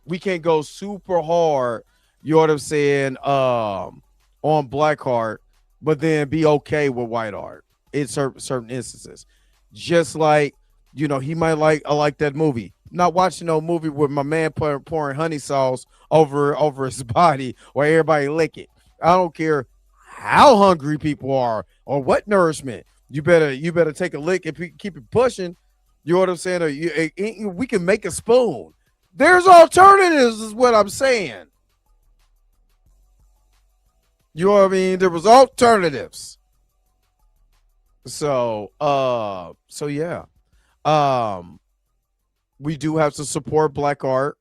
We can't go super hard, you know what I'm saying, on black art, but then be okay with white art in certain instances. Just like, you know, he might I like that movie. Not watching no movie with my man pouring honey sauce over his body or everybody lick it. I don't care how hungry people are or what nourishment. You better take a lick and keep it pushing. You know what I'm saying? Or we can make a spoon. There's alternatives, is what I'm saying. You know what I mean? There was alternatives. So yeah. We do have to support black art,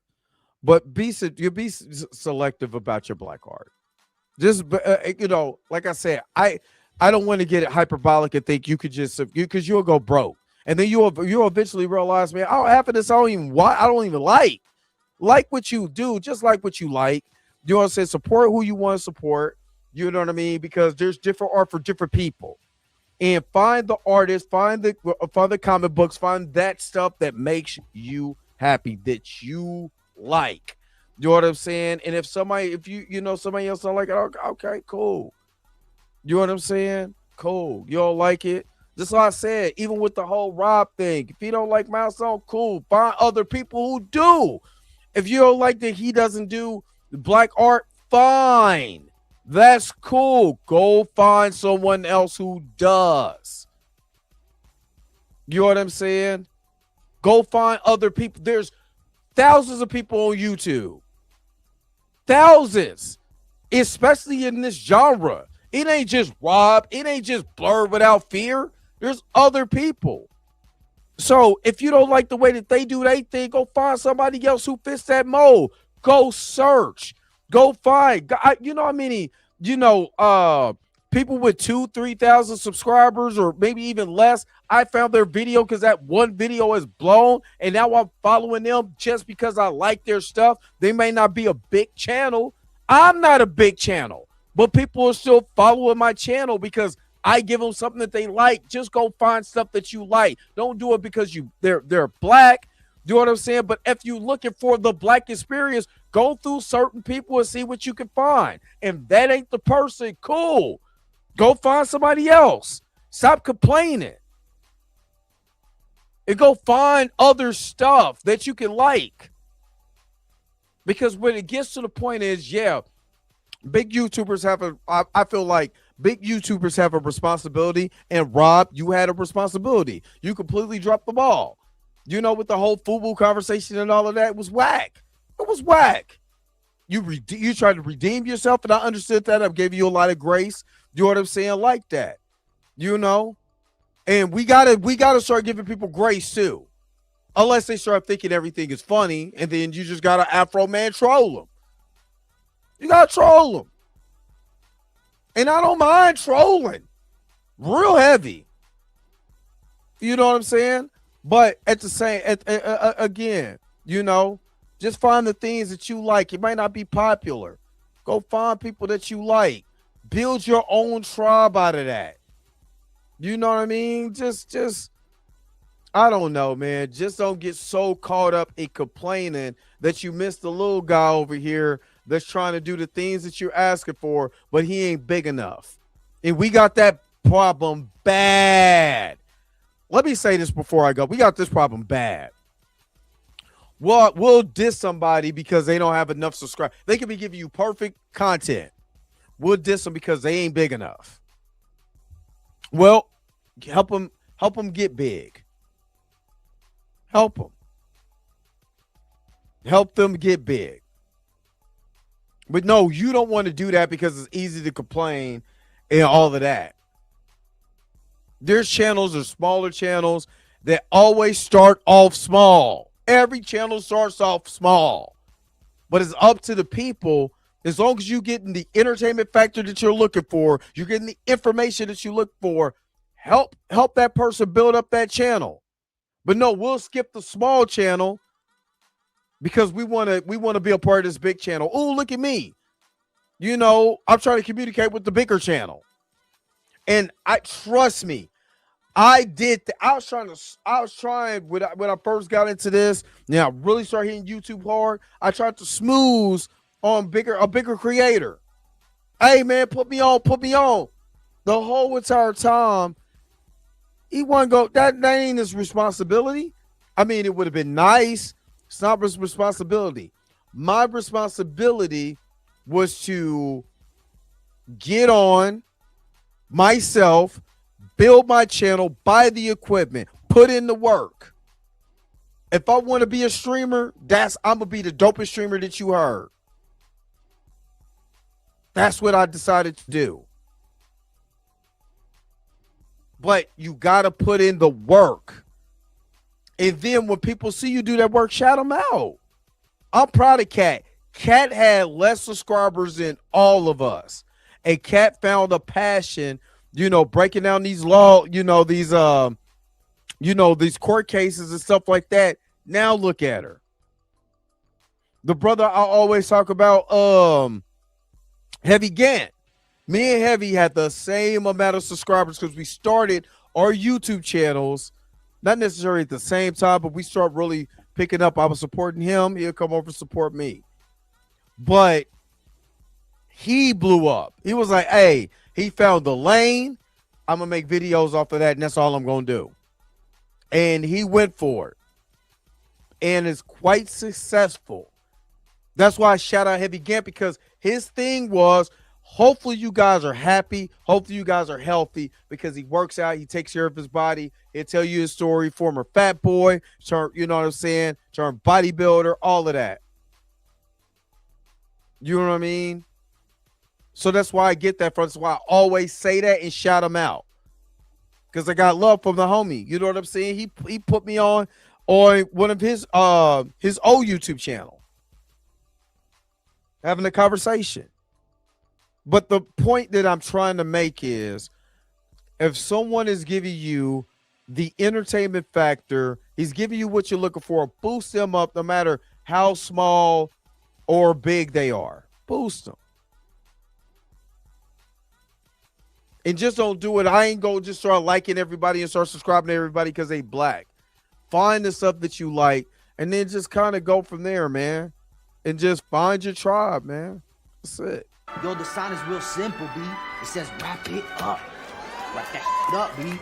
but be selective about your black art. Just you know, like I said, I don't want to get it hyperbolic and think you could just because you'll go broke, and then you'll eventually realize, man, half of this I don't even like what you do, just like what you like. You know what I'm saying? Support who you want to support. You know what I mean? Because there's different art for different people. And find the artist, find the comic books, find that stuff that makes you happy, that you like. You know what I'm saying? And if you know somebody else don't like it, okay, cool. You know what I'm saying? Cool. You don't like it. Just like I said, even with the whole Rob thing, if you don't like my song, cool. Find other people who do. If you don't like that he doesn't do black art, fine. That's cool. Go find someone else who does. You know what I'm saying? Go find other people. There's thousands of people on YouTube. Thousands. Especially in this genre. It ain't just Rob. It ain't just Blur Without Fear. There's other people. So if you don't like the way that they do their thing, go find somebody else who fits that mold. Go search. Go find. You know how many, people with 2,000-3,000 subscribers or maybe even less, I found their video because that one video is blown, and now I'm following them just because I like their stuff. They may not be a big channel. I'm not a big channel, but people are still following my channel because I give them something that they like. Just go find stuff that you like. Don't do it because they're black. You know what I'm saying? But if you're looking for the black experience, go through certain people and see what you can find. And that ain't the person, cool. Go find somebody else. Stop complaining. And go find other stuff that you can like. Because when it gets to the point is, yeah, big YouTubers I feel like big YouTubers have a responsibility. And Rob, you had a responsibility. You completely dropped the ball. You know, with the whole FUBU conversation and all of that, it was whack. It was whack. You tried to redeem yourself, and I understood that. I gave you a lot of grace. You know what I'm saying? Like that. You know? And we gotta start giving people grace too. Unless they start thinking everything is funny, and then you just gotta Afroman troll them. You gotta troll them. And I don't mind trolling. Real heavy. You know what I'm saying? But at the same, again, you know, just find the things that you like. It might not be popular. Go find people that you like. Build your own tribe out of that. You know what I mean? Just, I don't know, man. Just don't get so caught up in complaining that you missed the little guy over here that's trying to do the things that you're asking for, but he ain't big enough. And we got that problem bad. Let me say this before I go. We got this problem bad. We'll diss somebody because they don't have enough subscribers. They could be giving you perfect content. We'll diss them because they ain't big enough. Well, help them get big. Help them. Help them get big. But no, you don't want to do that because it's easy to complain and all of that. There's channels or smaller channels that always start off small. Every channel starts off small. But it's up to the people. As long as you're getting the entertainment factor that you're looking for, you're getting the information that you look for, help that person build up that channel. But no, we'll skip the small channel because we want to be a part of this big channel. Oh, look at me. You know, I'm trying to communicate with the bigger channel. And trust me, I did. I was trying when I first got into this. Now I really started hitting YouTube hard. I tried to smooth on a bigger creator. Hey man, put me on. The whole entire time, he wasn't go. That ain't his responsibility. I mean, it would have been nice. It's not his responsibility. My responsibility was to get on myself, build my channel, buy the equipment, put in the work. If I want to be a streamer, I'm gonna be the dopest streamer that you heard. That's what I decided to do. But you gotta put in the work. And then when people see you do that work, shout them out. I'm proud of Cat. Cat had less subscribers than all of us. And Cat found a passion, you know, breaking down these these court cases and stuff like that. Now look at her. The brother I always talk about, Heavy Gant. Me and Heavy had the same amount of subscribers because we started our YouTube channels, not necessarily at the same time, but we start really picking up. I was supporting him. He'll come over and support me. But he blew up. He was like, hey, he found the lane. I'm going to make videos off of that, and that's all I'm going to do. And he went for it. And is quite successful. That's why I shout out Heavy Gant, because his thing was, hopefully you guys are happy. Hopefully you guys are healthy, because he works out. He takes care of his body. He'll tell you his story. Former fat boy, you know what I'm saying? Turn bodybuilder, all of that. You know what I mean? So that's why I get that from. That's why I always say that and shout him out. Because I got love from the homie. You know what I'm saying? He put me on one of his old YouTube channel. Having a conversation. But the point that I'm trying to make is, if someone is giving you the entertainment factor, he's giving you what you're looking for, boost them up no matter how small or big they are. Boost them. And just don't do it. I ain't going to just start liking everybody and start subscribing to everybody because they black. Find the stuff that you like and then just kind of go from there, man. And just find your tribe, man. That's it. Yo, the sign is real simple, B. It says wrap it up. Wrap that up, B.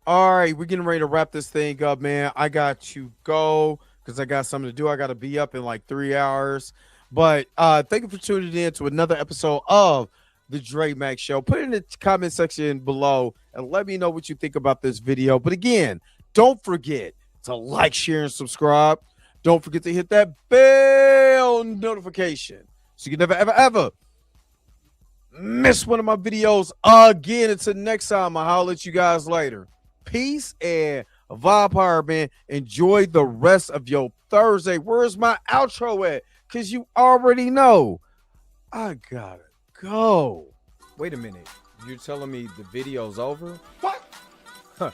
All right, we're getting ready to wrap this thing up, man. I got to go because I got something to do. I got to be up in like 3 hours. But thank you for tuning in to another episode of The Dre Max Show. Put it in the comment section below and let me know what you think about this video. But again, don't forget to like, share, and subscribe. Don't forget to hit that bell notification so you can never, ever, ever miss one of my videos again. Until next time, I'll holler at you guys later. Peace and vibe power, man. Enjoy the rest of your Thursday. Where's my outro at? Because you already know I gotta go. Wait a minute. You're telling me the video's over? What? Huh.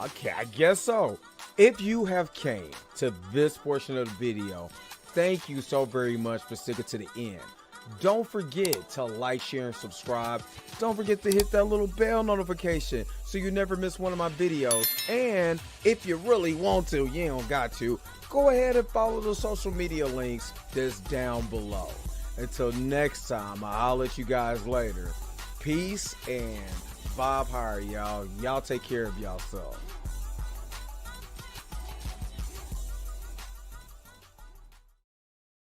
Okay, I guess so. If you have came to this portion of the video, thank you so very much for sticking to the end. Don't forget to like, share, and subscribe. Don't forget to hit that little bell notification so you never miss one of my videos. And if you really want to, you don't got to, go ahead and follow the social media links that's down below. Until next time, I'll let you guys later. Peace and vibe higher, y'all. Y'all take care of yourself.